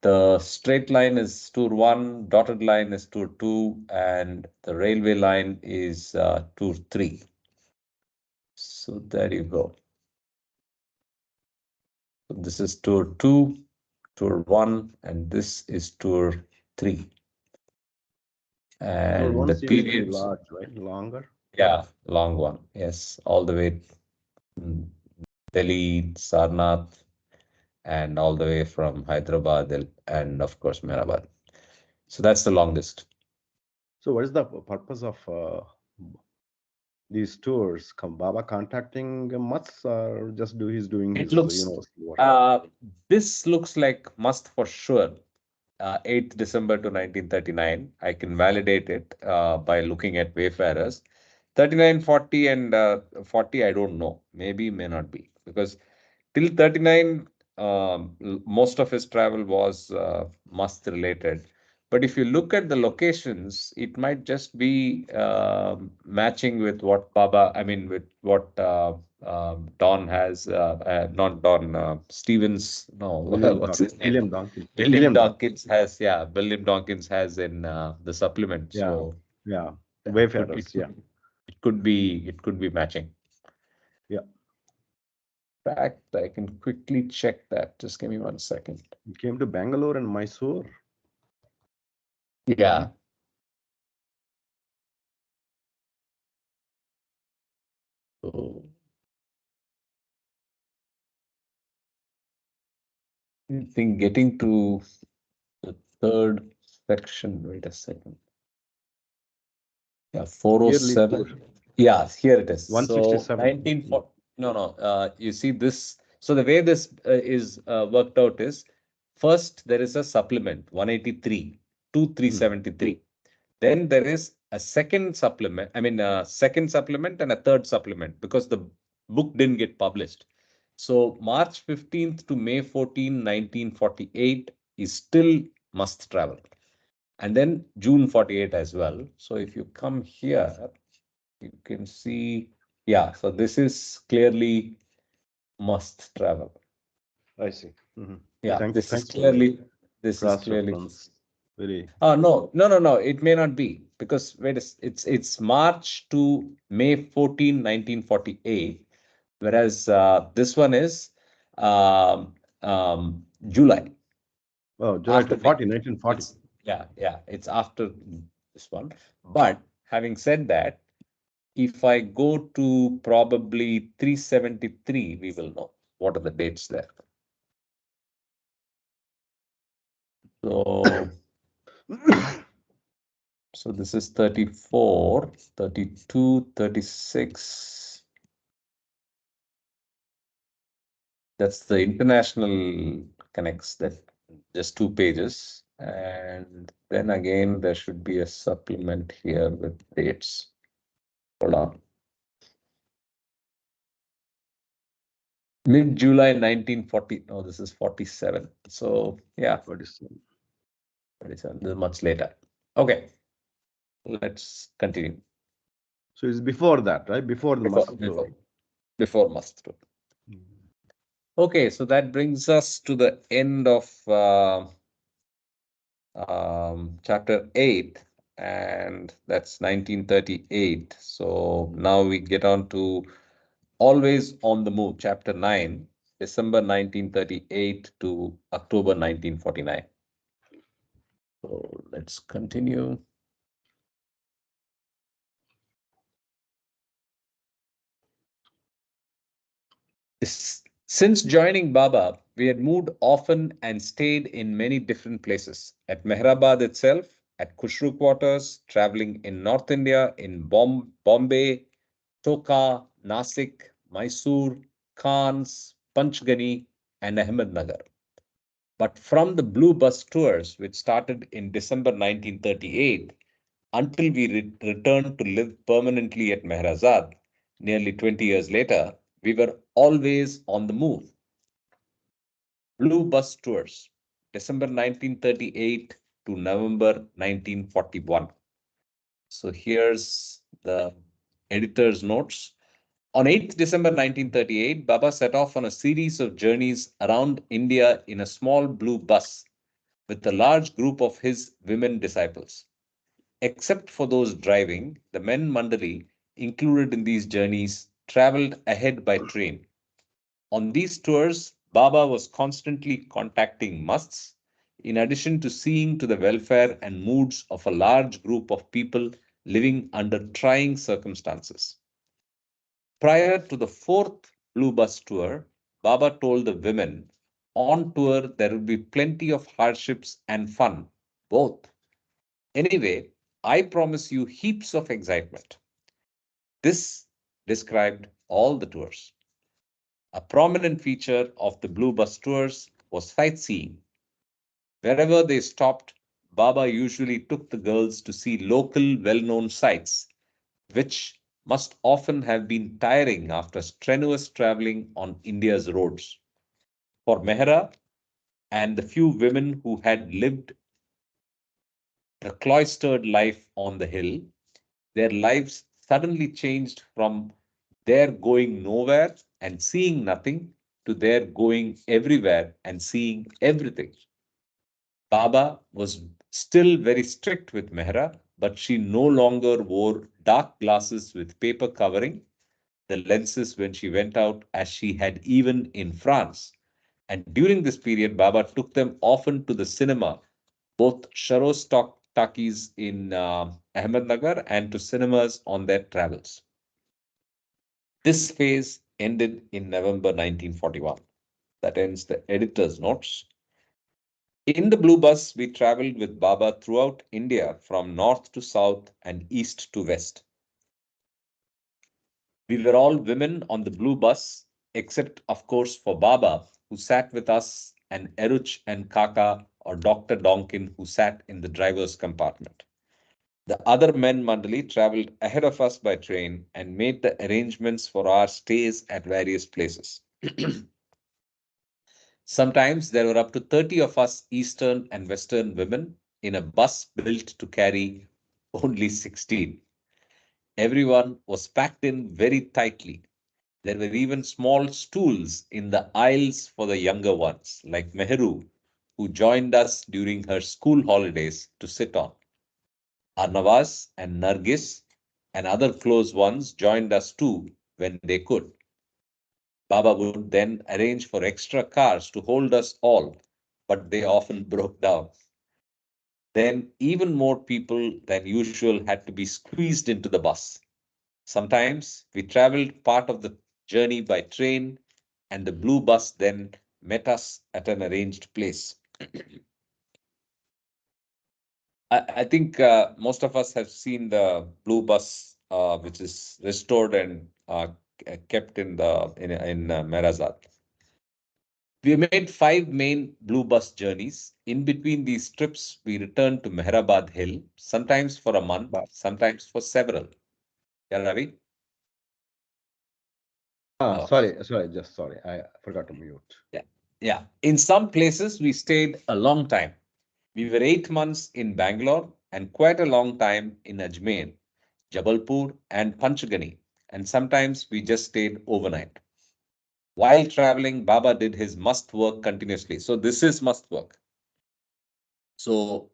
the straight line is tour 1, dotted line is tour 2, and the railway line is tour 3. So there you go. So this is tour 2, tour 1, and this is tour 3. Tour And one the seems to be periods, large, right? Longer. yeah, long one. Yes, all the way Delhi, Sarnath, and all the way from Hyderabad and of course Meherabad. So that's the longest. So what is the purpose of these tours? Baba contacting Mats or just he's doing It his looks, work? this looks like must for sure. 8th December to 1939. I can validate it by looking at Wayfarers. 39, 40 and 40, I don't know. Maybe, may not be. Because till 39, most of his travel was must related. But if you look at the locations, it might just be matching with what with what Don has, not Don, Stevens, no, what's his name? William Donkin. William Dawkins has, William Dawkins has in the supplement. Yeah, So yeah. it could, Wayfarers. Yeah. it could be matching. Yeah. In fact, I can quickly check that. Just give me 1 second. He came to Bangalore and Mysore. Yeah. So I think getting to the third section. Wait a second. Yeah, 407. Yeah, here it is. So 167. 1940. No. You see this. So the way this is worked out is first there is a supplement 183, 2373. Then there is a second supplement. A second supplement and a third supplement because the book didn't get published. So March 15th to May 14, 1948, is still must travel. And then June 48 as well. So if you come here, you can see, yeah, so this is clearly must travel. I see. Mhm. Yeah, Thanks. this is Thanks for clearly, this is cross clearly. reference. Very. No. It may not be, because wait, it's March to May 14, 1948, whereas this one is July. Oh, July After to 40, 1940. It's, yeah, it's after this one. But having said that, if I go to probably 373, we will know what are the dates there. So, so this is 34, 32, 36. That's the international connects, that just 2 pages. And then again, there should be a supplement here with dates. Hold on. Mid-July 1940. No, this is 47. So yeah, 47. 47. This is much later. Okay, let's continue. So it's before that, right? Before the must. Before must. Okay, so that brings us to the end of chapter 8, and that's 1938. So now we get on to Always on the Move, chapter 9, December 1938 to October 1949. So let's continue. Since joining Baba, we had moved often and stayed in many different places. At Mehrabad itself, at Khushru quarters, traveling in North India, in Bombay, Toka, Nasik, Mysore, Khans, Panchgani, and Ahmednagar. But from the Blue Bus tours, which started in December 1938, until we returned to live permanently at Mehrazad, nearly 20 years later, we were always on the move. Blue Bus Tours, December 1938 to November 1941. So here's the editor's notes. On 8th December 1938, Baba set off on a series of journeys around India in a small blue bus with a large group of his women disciples. Except for those driving, the men Mandali included in these journeys traveled ahead by train. On these tours, Baba was constantly contacting musts, in addition to seeing to the welfare and moods of a large group of people living under trying circumstances. Prior to the 4th Blue Bus tour, Baba told the women, on tour there will be plenty of hardships and fun, both. Anyway, I promise you heaps of excitement. This described all the tours. A prominent feature of the Blue Bus tours was sightseeing. Wherever they stopped, Baba usually took the girls to see local well-known sights, which must often have been tiring after strenuous traveling on India's roads. For Mehera and the few women who had lived the cloistered life on the hill, their lives suddenly changed from their going nowhere and seeing nothing to their going everywhere and seeing everything. Baba was still very strict with Mehra, but she no longer wore dark glasses with paper covering the lenses when she went out, as she had even in France. And during this period, Baba took them often to the cinema, both Sharos talkies in Ahmednagar and to cinemas on their travels. This phase ended in November 1941. That ends the editor's notes. In the Blue Bus, we traveled with Baba throughout India from north to south and east to west. We were all women on the Blue Bus, except, of course, for Baba, who sat with us, and Eruch and Kaka or Dr. Donkin, who sat in the driver's compartment. The other men Mandali traveled ahead of us by train and made the arrangements for our stays at various places. Sometimes there were up to 30 of us Eastern and Western women in a bus built to carry only 16. Everyone was packed in very tightly. There were even small stools in the aisles for the younger ones, like Mehru, who joined us during her school holidays to sit on. Arnavas and Nargis and other close ones joined us too when they could. Baba would then arrange for extra cars to hold us all, but they often broke down. Then even more people than usual had to be squeezed into the bus. Sometimes we traveled part of the journey by train, and the blue bus then met us at an arranged place. I think most of us have seen the blue bus, which is restored and kept in Merazat. We made 5 main blue bus journeys. In between these trips, we returned to Meherabad Hill, sometimes for a month, But sometimes for several. Yeah, Ravi? Oh, sorry, I forgot to mute. yeah. Yeah. In some places, we stayed a long time. We were 8 months in Bangalore and quite a long time in Ajmer, Jabalpur, and Panchgani. And sometimes we just stayed overnight. While traveling, Baba did his must work continuously. So this is must work. So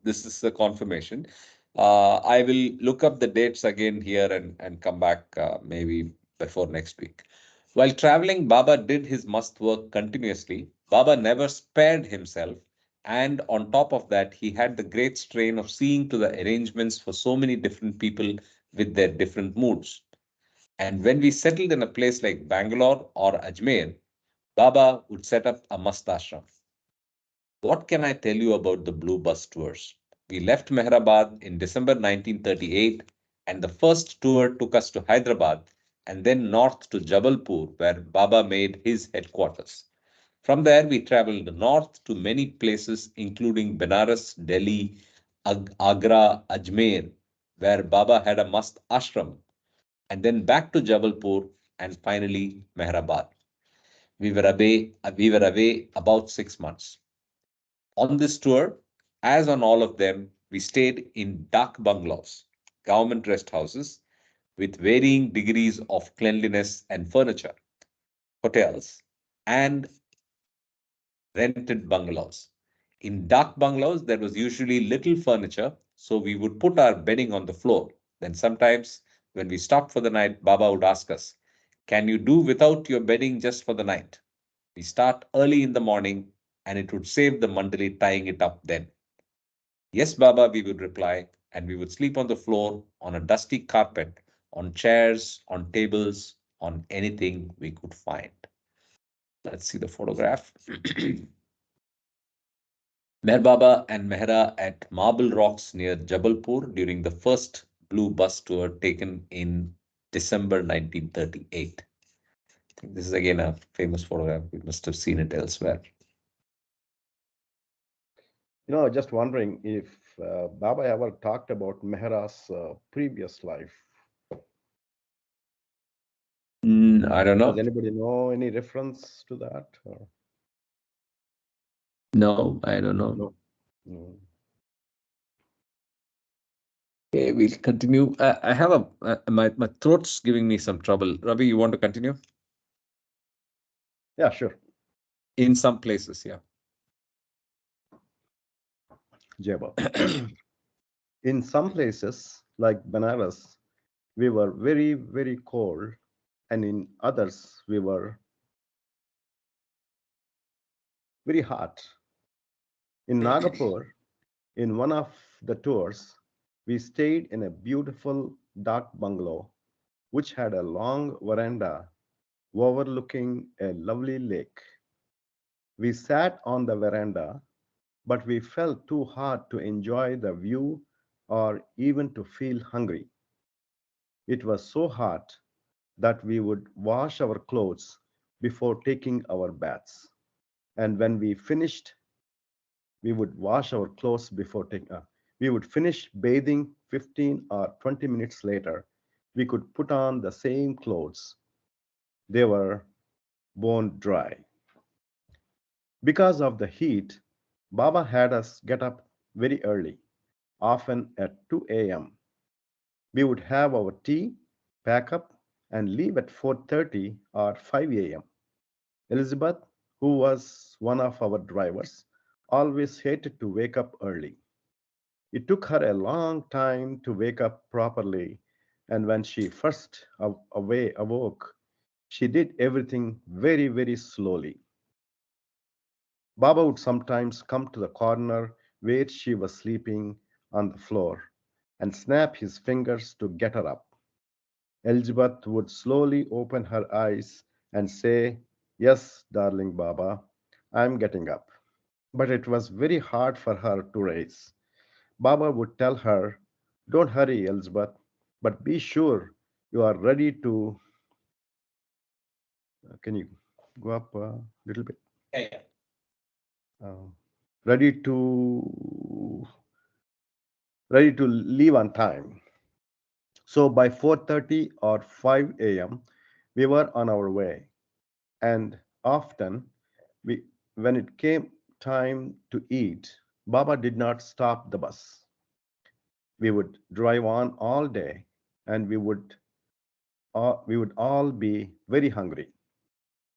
this is a confirmation. I will look up the dates again here and come back maybe before next week. While traveling, Baba did his must work continuously. Baba never spared himself. And on top of that, he had the great strain of seeing to the arrangements for so many different people with their different moods. And when we settled in a place like Bangalore or Ajmer, Baba would set up a mast ashram. What can I tell you about the Blue Bus tours? We left Meherabad in December 1938, and the first tour took us to Hyderabad and then north to Jabalpur, where Baba made his headquarters. From there, we traveled north to many places, including Benares, Delhi, Agra, Ajmer, where Baba had a mast ashram, and then back to Jabalpur and finally Meherabad. We were away about 6 months. On this tour, as on all of them, we stayed in dak bungalows, government rest houses, with varying degrees of cleanliness and furniture, hotels, and rented bungalows. In dak bungalows, there was usually little furniture, so we would put our bedding on the floor. Then sometimes, when we stopped for the night, Baba would ask us, "Can you do without your bedding just for the night?" We start early in the morning, and it would save the mandali tying it up then. "Yes, Baba," we would reply, and we would sleep on the floor, on a dusty carpet, on chairs, on tables, on anything we could find. Let's see the photograph. Meher Baba and Mehera at Marble Rocks near Jabalpur during the first blue bus tour taken in December 1938. I think this is again a famous photograph. We must have seen it elsewhere. Just wondering if Baba ever talked about Mehera's previous life. I don't know. Does anybody know any reference to that? No, I don't know. No. No. Okay, we'll continue. I have my throat's giving me some trouble. Ravi, you want to continue? Yeah, sure. In some places, yeah. Jeba. In some places, like Benares, we were very, very cold, and in others, we were very hot. In Nagapur, in one of the tours, we stayed in a beautiful dark bungalow, which had a long veranda overlooking a lovely lake. We sat on the veranda, but we felt too hot to enjoy the view or even to feel hungry. It was so hot that we would wash our clothes before taking our baths. And when we finished, we would wash our clothes before taking. We would finish bathing 15 or 20 minutes later. We could put on the same clothes. They were bone dry. Because of the heat, Baba had us get up very early, often at 2 a.m. We would have our tea, pack up, and leave at 4:30 or 5 a.m. Elizabeth, who was one of our drivers, always hated to wake up early. It took her a long time to wake up properly, and when she first awoke, she did everything very, very slowly. Baba would sometimes come to the corner where she was sleeping on the floor and snap his fingers to get her up. Elizabeth would slowly open her eyes and say, "Yes, darling Baba, I'm getting up." But it was very hard for her to raise. Baba would tell her, "Don't hurry, Elizabeth, but be sure you are ready to." Can you go up a little bit? Yeah. Uh, ready to leave on time. So by 4:30 or 5 a.m., we were on our way. And often, we, when it came time to eat, Baba did not stop the bus. We would drive on all day, and we would all be very hungry.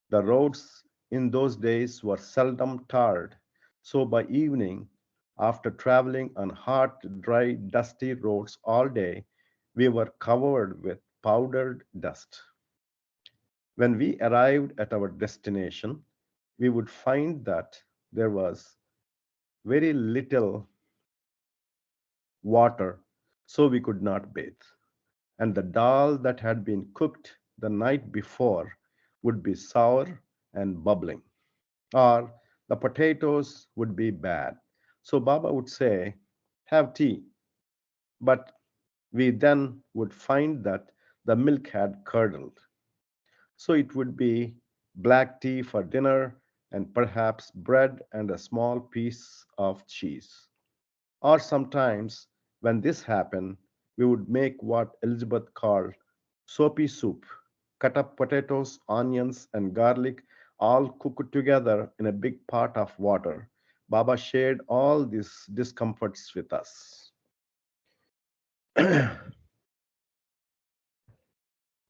The roads in those days were seldom tarred, so by evening, after traveling on hot, dry, dusty roads all day, we were covered with powdered dust. When we arrived at our destination, we would find that there was very little water, so we could not bathe. And the dal that had been cooked the night before would be sour and bubbling, or the potatoes would be bad. So Baba would say, "Have tea." But we then would find that the milk had curdled. So it would be black tea for dinner and perhaps bread and a small piece of cheese. Or sometimes, when this happened, we would make what Elizabeth called soapy soup, cut up potatoes, onions, and garlic, all cooked together in a big pot of water. Baba shared all these discomforts with us.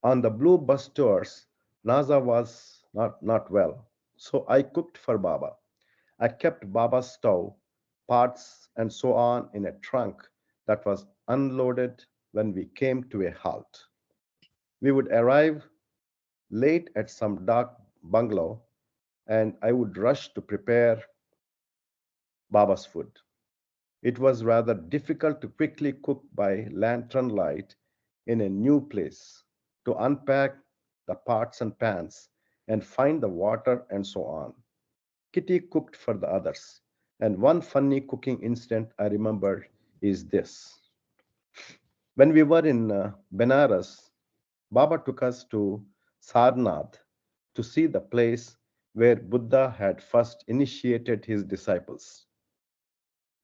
On the blue bus tours, Naza was not well, so I cooked for Baba. I kept Baba's stove, parts, and so on in a trunk that was unloaded when we came to a halt. We would arrive late at some dark bungalow, and I would rush to prepare Baba's food. It was rather difficult to quickly cook by lantern light in a new place, to unpack the pots and pans and find the water and so on. Kitty cooked for the others. And one funny cooking incident I remember is this. When we were in Benares, Baba took us to Sarnath to see the place where Buddha had first initiated his disciples.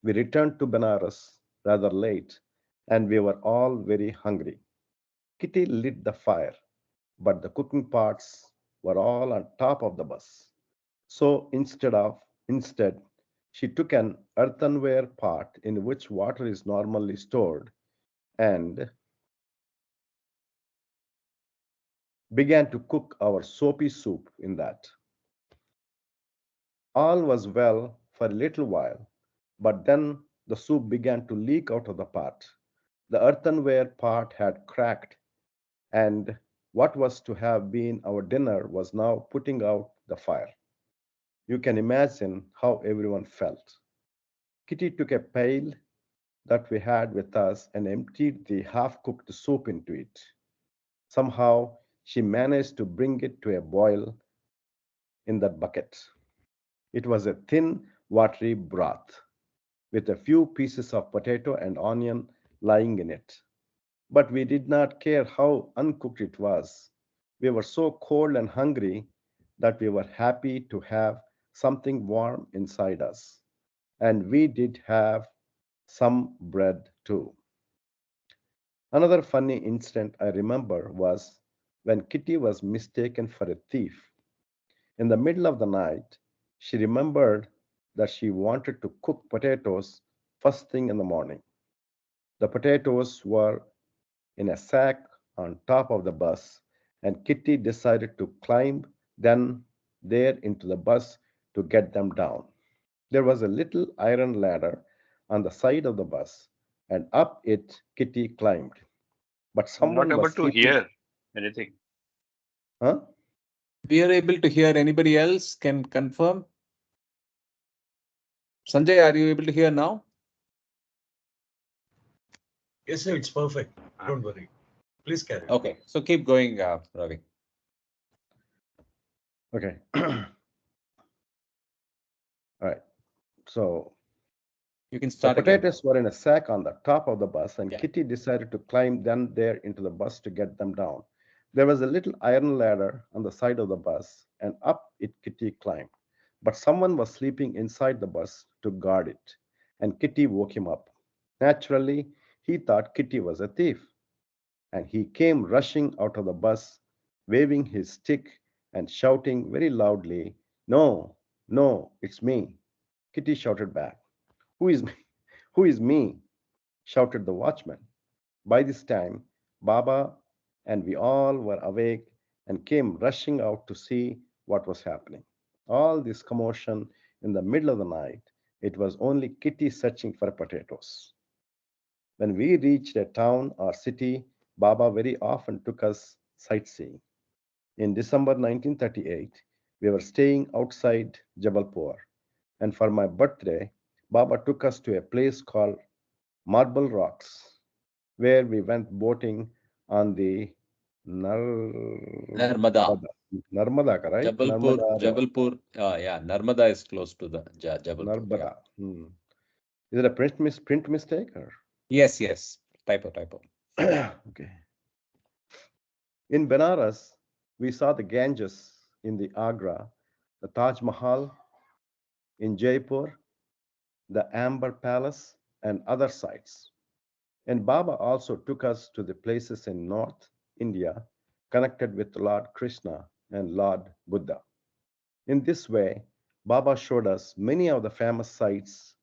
We returned to Benares rather late, and we were all very hungry. Kitty lit the fire, but the cooking pots were all on top of the bus. So instead, she took an earthenware pot in which water is normally stored and began to cook our soapy soup in that. All was well for a little while, but then the soup began to leak out of the pot. The earthenware pot had cracked, and what was to have been our dinner was now putting out the fire. You can imagine how everyone felt. Kitty took a pail that we had with us and emptied the half cooked soup into it. Somehow, she managed to bring it to a boil in that bucket. It was a thin, watery broth with a few pieces of potato and onion lying in it. But we did not care how uncooked it was. We were so cold and hungry that we were happy to have something warm inside us. And we did have some bread too. Another funny incident I remember was when Kitty was mistaken for a thief. In the middle of the night, She remembered that she wanted to cook potatoes first thing in the morning. The potatoes were in a sack on top of the bus, and Kitty decided to climb then there into the bus to get them down. There was a little iron ladder on the side of the bus, and up it Kitty climbed. But I'm not someone able was to sleeping. hear anything. Huh? We are able to hear. Anybody else can confirm? Sanjay, are you able to hear now? Yes, sir, it's perfect. Don't worry. Please carry on. Okay, so keep going, Ravi. Okay. All right. So You can the start again. potatoes were in a sack on the top of the bus, and Yeah. Kitty decided to climb then there into the bus to get them down. There was a little iron ladder on the side of the bus, and up it Kitty climbed. But someone was sleeping inside the bus to guard it, and Kitty woke him up. Naturally, he thought Kitty was a thief, and he came rushing out of the bus, waving his stick and shouting very loudly, "No, no, it's me." Kitty shouted back, "Who is me? Who is me?" shouted the watchman. By this time, Baba and we all were awake and came rushing out to see what was happening. All this commotion in the middle of the night, it was only Kitty searching for potatoes. When we reached a town or city, Baba very often took us sightseeing. In December 1938, we were staying outside Jabalpur, and for my birthday, Baba took us to a place called Marble Rocks, where we went boating on the Narmada. Narmada, right? Jabalpur, Narmada River. Jabalpur. Yeah, Narmada is close to the Jabalpur. Yeah. Narmada. Is it a print mistake or? Yes. Typo. Okay. In Benares, we saw the Ganges in the Agra, the Taj Mahal in Jaipur, the Amber Palace, and other sites. And Baba also took us to the places in North India connected with Lord Krishna and Lord Buddha. In this way, Baba showed us many of the famous sites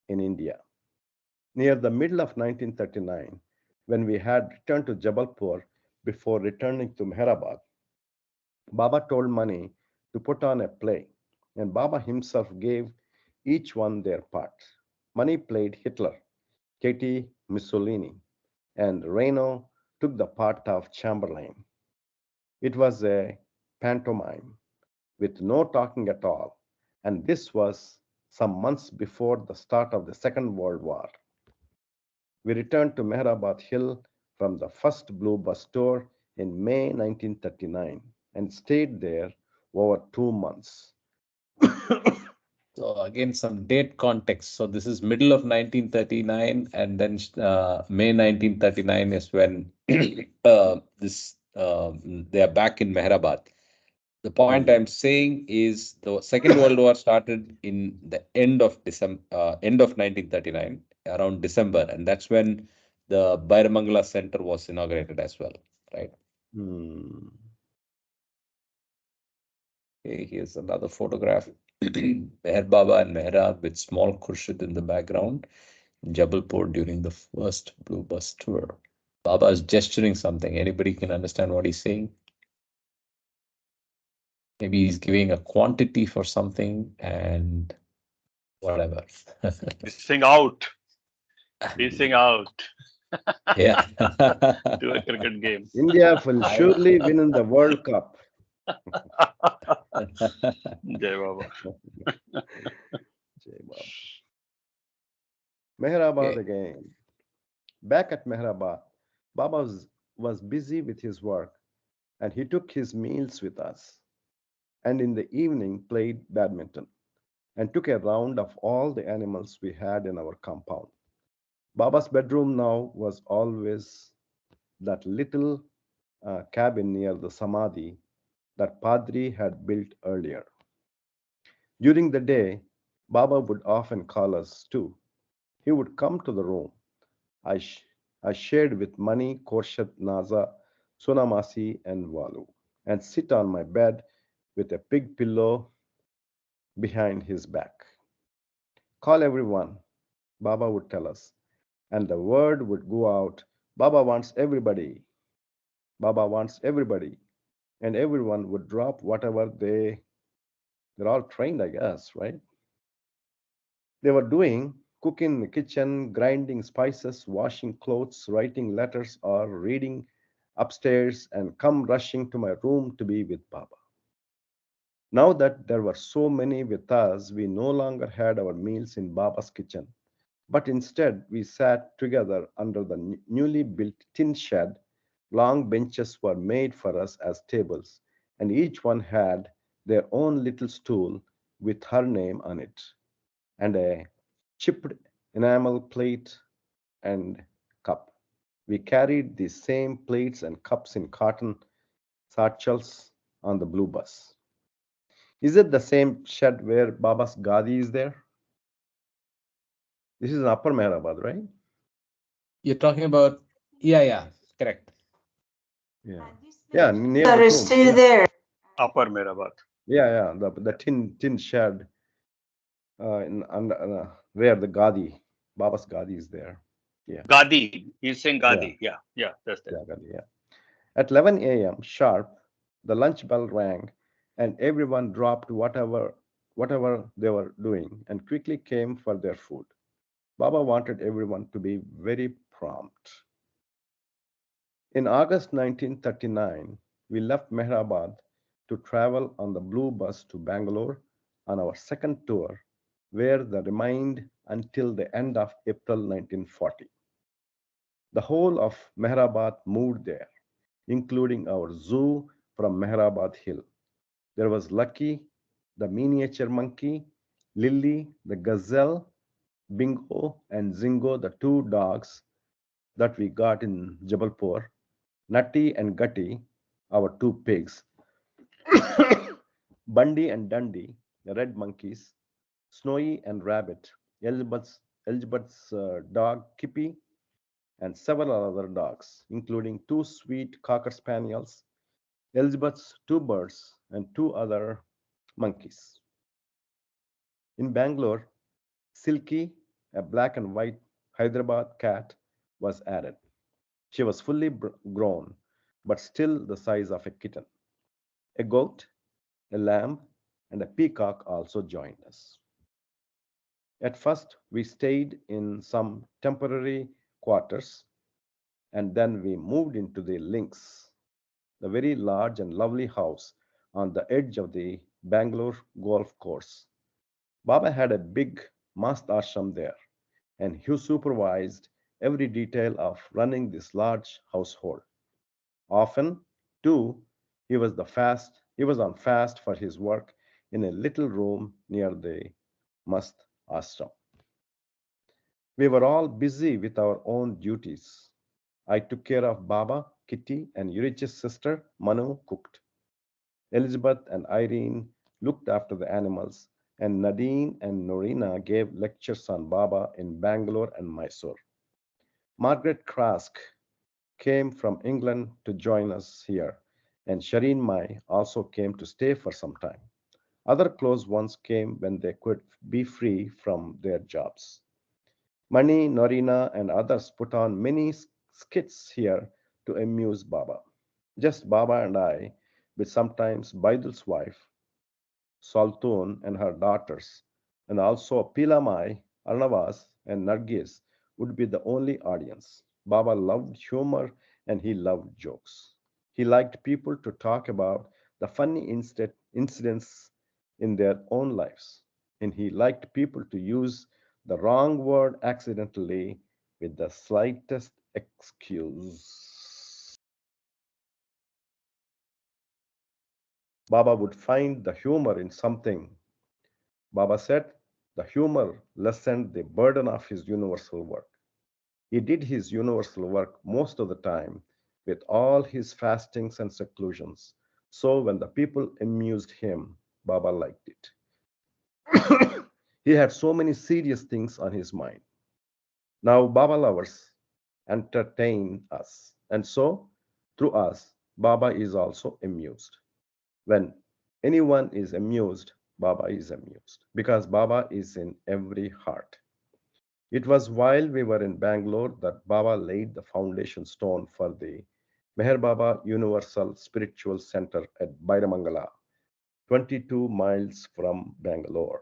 in India. Near the middle of 1939, when we had returned to Jabalpur before returning to Meherabad, Baba told Mani to put on a play, and Baba himself gave each one their part. Mani played Hitler, Katie Mussolini, and Reno took the part of Chamberlain. It was a pantomime with no talking at all, and this was some months before the start of the Second World War. We returned to Meherabad Hill from the first Blue Bus tour in May 1939 and stayed there over 2 months. So again, some date context. So this is middle of 1939, and then May 1939 is when they are back in Meherabad. The point I'm saying is the Second World War started in the end of December, end of 1939, around December, and that's when the Bairamangala Center was inaugurated as well, right? Okay, here's another photograph. Meher Baba and Mehera with small Khurshid in the background in Jabalpur during the first Blue Bus tour. Baba is gesturing something. Anybody can understand what he's saying? Maybe he's giving a quantity for something and whatever. Missing out. Missing out Yeah. to a cricket game. India will surely win in the World Cup. Jai Baba. Jai Baba. Meherabad Okay. again. Back at Meherabad, Baba was busy with his work, and he took his meals with us, and in the evening played badminton, and took a round of all the animals we had in our compound. Baba's bedroom now was always that little cabin near the Samadhi that Padri had built earlier. During the day, Baba would often call us too. He would come to the room. I, sh- I shared with Mani, Korshad, Naza, Sunamasi, and Walu, and sit on my bed with a big pillow behind his back. Call everyone, Baba would tell us, and the word would go out, Baba wants everybody, Baba wants everybody, and everyone would drop whatever they're all trained, I guess, right? They were doing, cooking in the kitchen, grinding spices, washing clothes, writing letters, or reading upstairs and come rushing to my room to be with Baba. Now that there were so many with us, we no longer had our meals in Baba's kitchen, but instead we sat together under the newly built tin shed. Long benches were made for us as tables, and each one had their own little stool with her name on it, and a chipped enamel plate and cup. We carried these same plates and cups in cotton satchels on the blue bus. Is it the same shed where Baba's Gadi is there? This is in Upper Mehrabad, right? You're talking about, yeah, correct. Yeah. Yeah, near Are the tomb. still Yeah, there. Upper Meherabat. yeah. The tin shed in under where the Gadi, Baba's Gadi is there. Yeah, Gadi. He's saying yeah, Gadi. Yeah, that's there. yeah, Gadi, yeah. At 11 a.m. sharp, the lunch bell rang, and everyone dropped whatever they were doing and quickly came for their food. Baba wanted everyone to be very prompt. In August 1939, we left Mehrabad to travel on the blue bus to Bangalore on our second tour, where they remained until the end of April 1940. The whole of Mehrabad moved there, including our zoo from Mehrabad Hill. There was Lucky, the miniature monkey, Lily, the gazelle, Bingo, and Zingo, the two dogs that we got in Jabalpur, Nutty and Gutty, our two pigs, Bundy and Dundee, the red monkeys, Snowy and Rabbit, Elizabeth's dog Kippy, and several other dogs, including two sweet cocker spaniels, Elizabeth's two birds, and two other monkeys. In Bangalore, Silky, a black and white Hyderabad cat, was added. She was fully grown, but still the size of a kitten. A goat, a lamb, and a peacock also joined us. At first, we stayed in some temporary quarters, and then we moved into the Links, the very large and lovely house on the edge of the Bangalore golf course. Baba had a big mast ashram there, and he supervised every detail of running this large household. Often, too, he was on fast for his work in a little room near the mast ashram. We were all busy with our own duties. I took care of Baba, Kitty, and Yurich's sister, Manu cooked. Elizabeth and Irene looked after the animals, and Nadine and Norina gave lectures on Baba in Bangalore and Mysore. Margaret Krask came from England to join us here, and Shireen Mai also came to stay for some time. Other close ones came when they could be free from their jobs. Mani, Norina, and others put on many skits here to amuse Baba. Just Baba and I, with sometimes Baidul's wife, Saltun, and her daughters, and also Pilamai, Arnavas, and Nargis would be the only audience. Baba loved humor and he loved jokes. He liked people to talk about the funny incidents in their own lives, and he liked people to use the wrong word accidentally with the slightest excuse. Baba would find the humor in something. Baba said the humor lessened the burden of his universal work. He did his universal work most of the time with all his fastings and seclusions. So when the people amused him, Baba liked it. He had so many serious things on his mind. Now Baba lovers entertain us, and so through us, Baba is also amused. When anyone is amused, Baba is amused because Baba is in every heart. It was while we were in Bangalore that Baba laid the foundation stone for the Meher Baba Universal Spiritual Center at Bairamangala, 22 miles from Bangalore.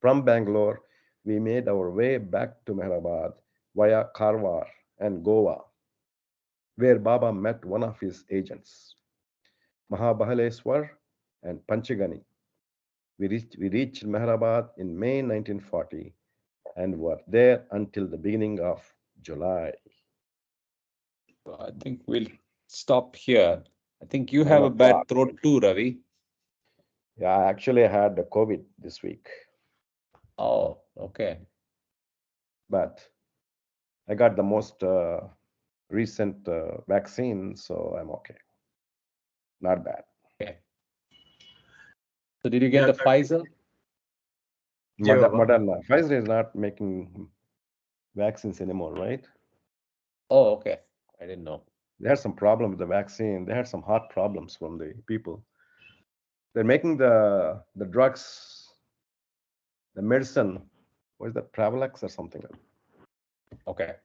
From Bangalore, we made our way back to Meherabad via Karwar and Goa, where Baba met one of his agents, Mahabahaleswar and Panchagani. We reached Meherabad in May 1940 and were there until the beginning of July. I think we'll stop here. I think you 9 have a bad o'clock. throat too, Ravi. Yeah, I actually had the COVID this week, Oh, okay. but I got the most recent vaccine, so I'm okay. Not bad. Okay. So did you get Yeah, the Pfizer? Yeah, Baba. Moderna. Pfizer is not making vaccines anymore, right? Oh, okay. I didn't know. They had some problem with the vaccine. They had some heart problems from the people. They're making the drugs, the medicine. What is that? Travelex or something? Okay.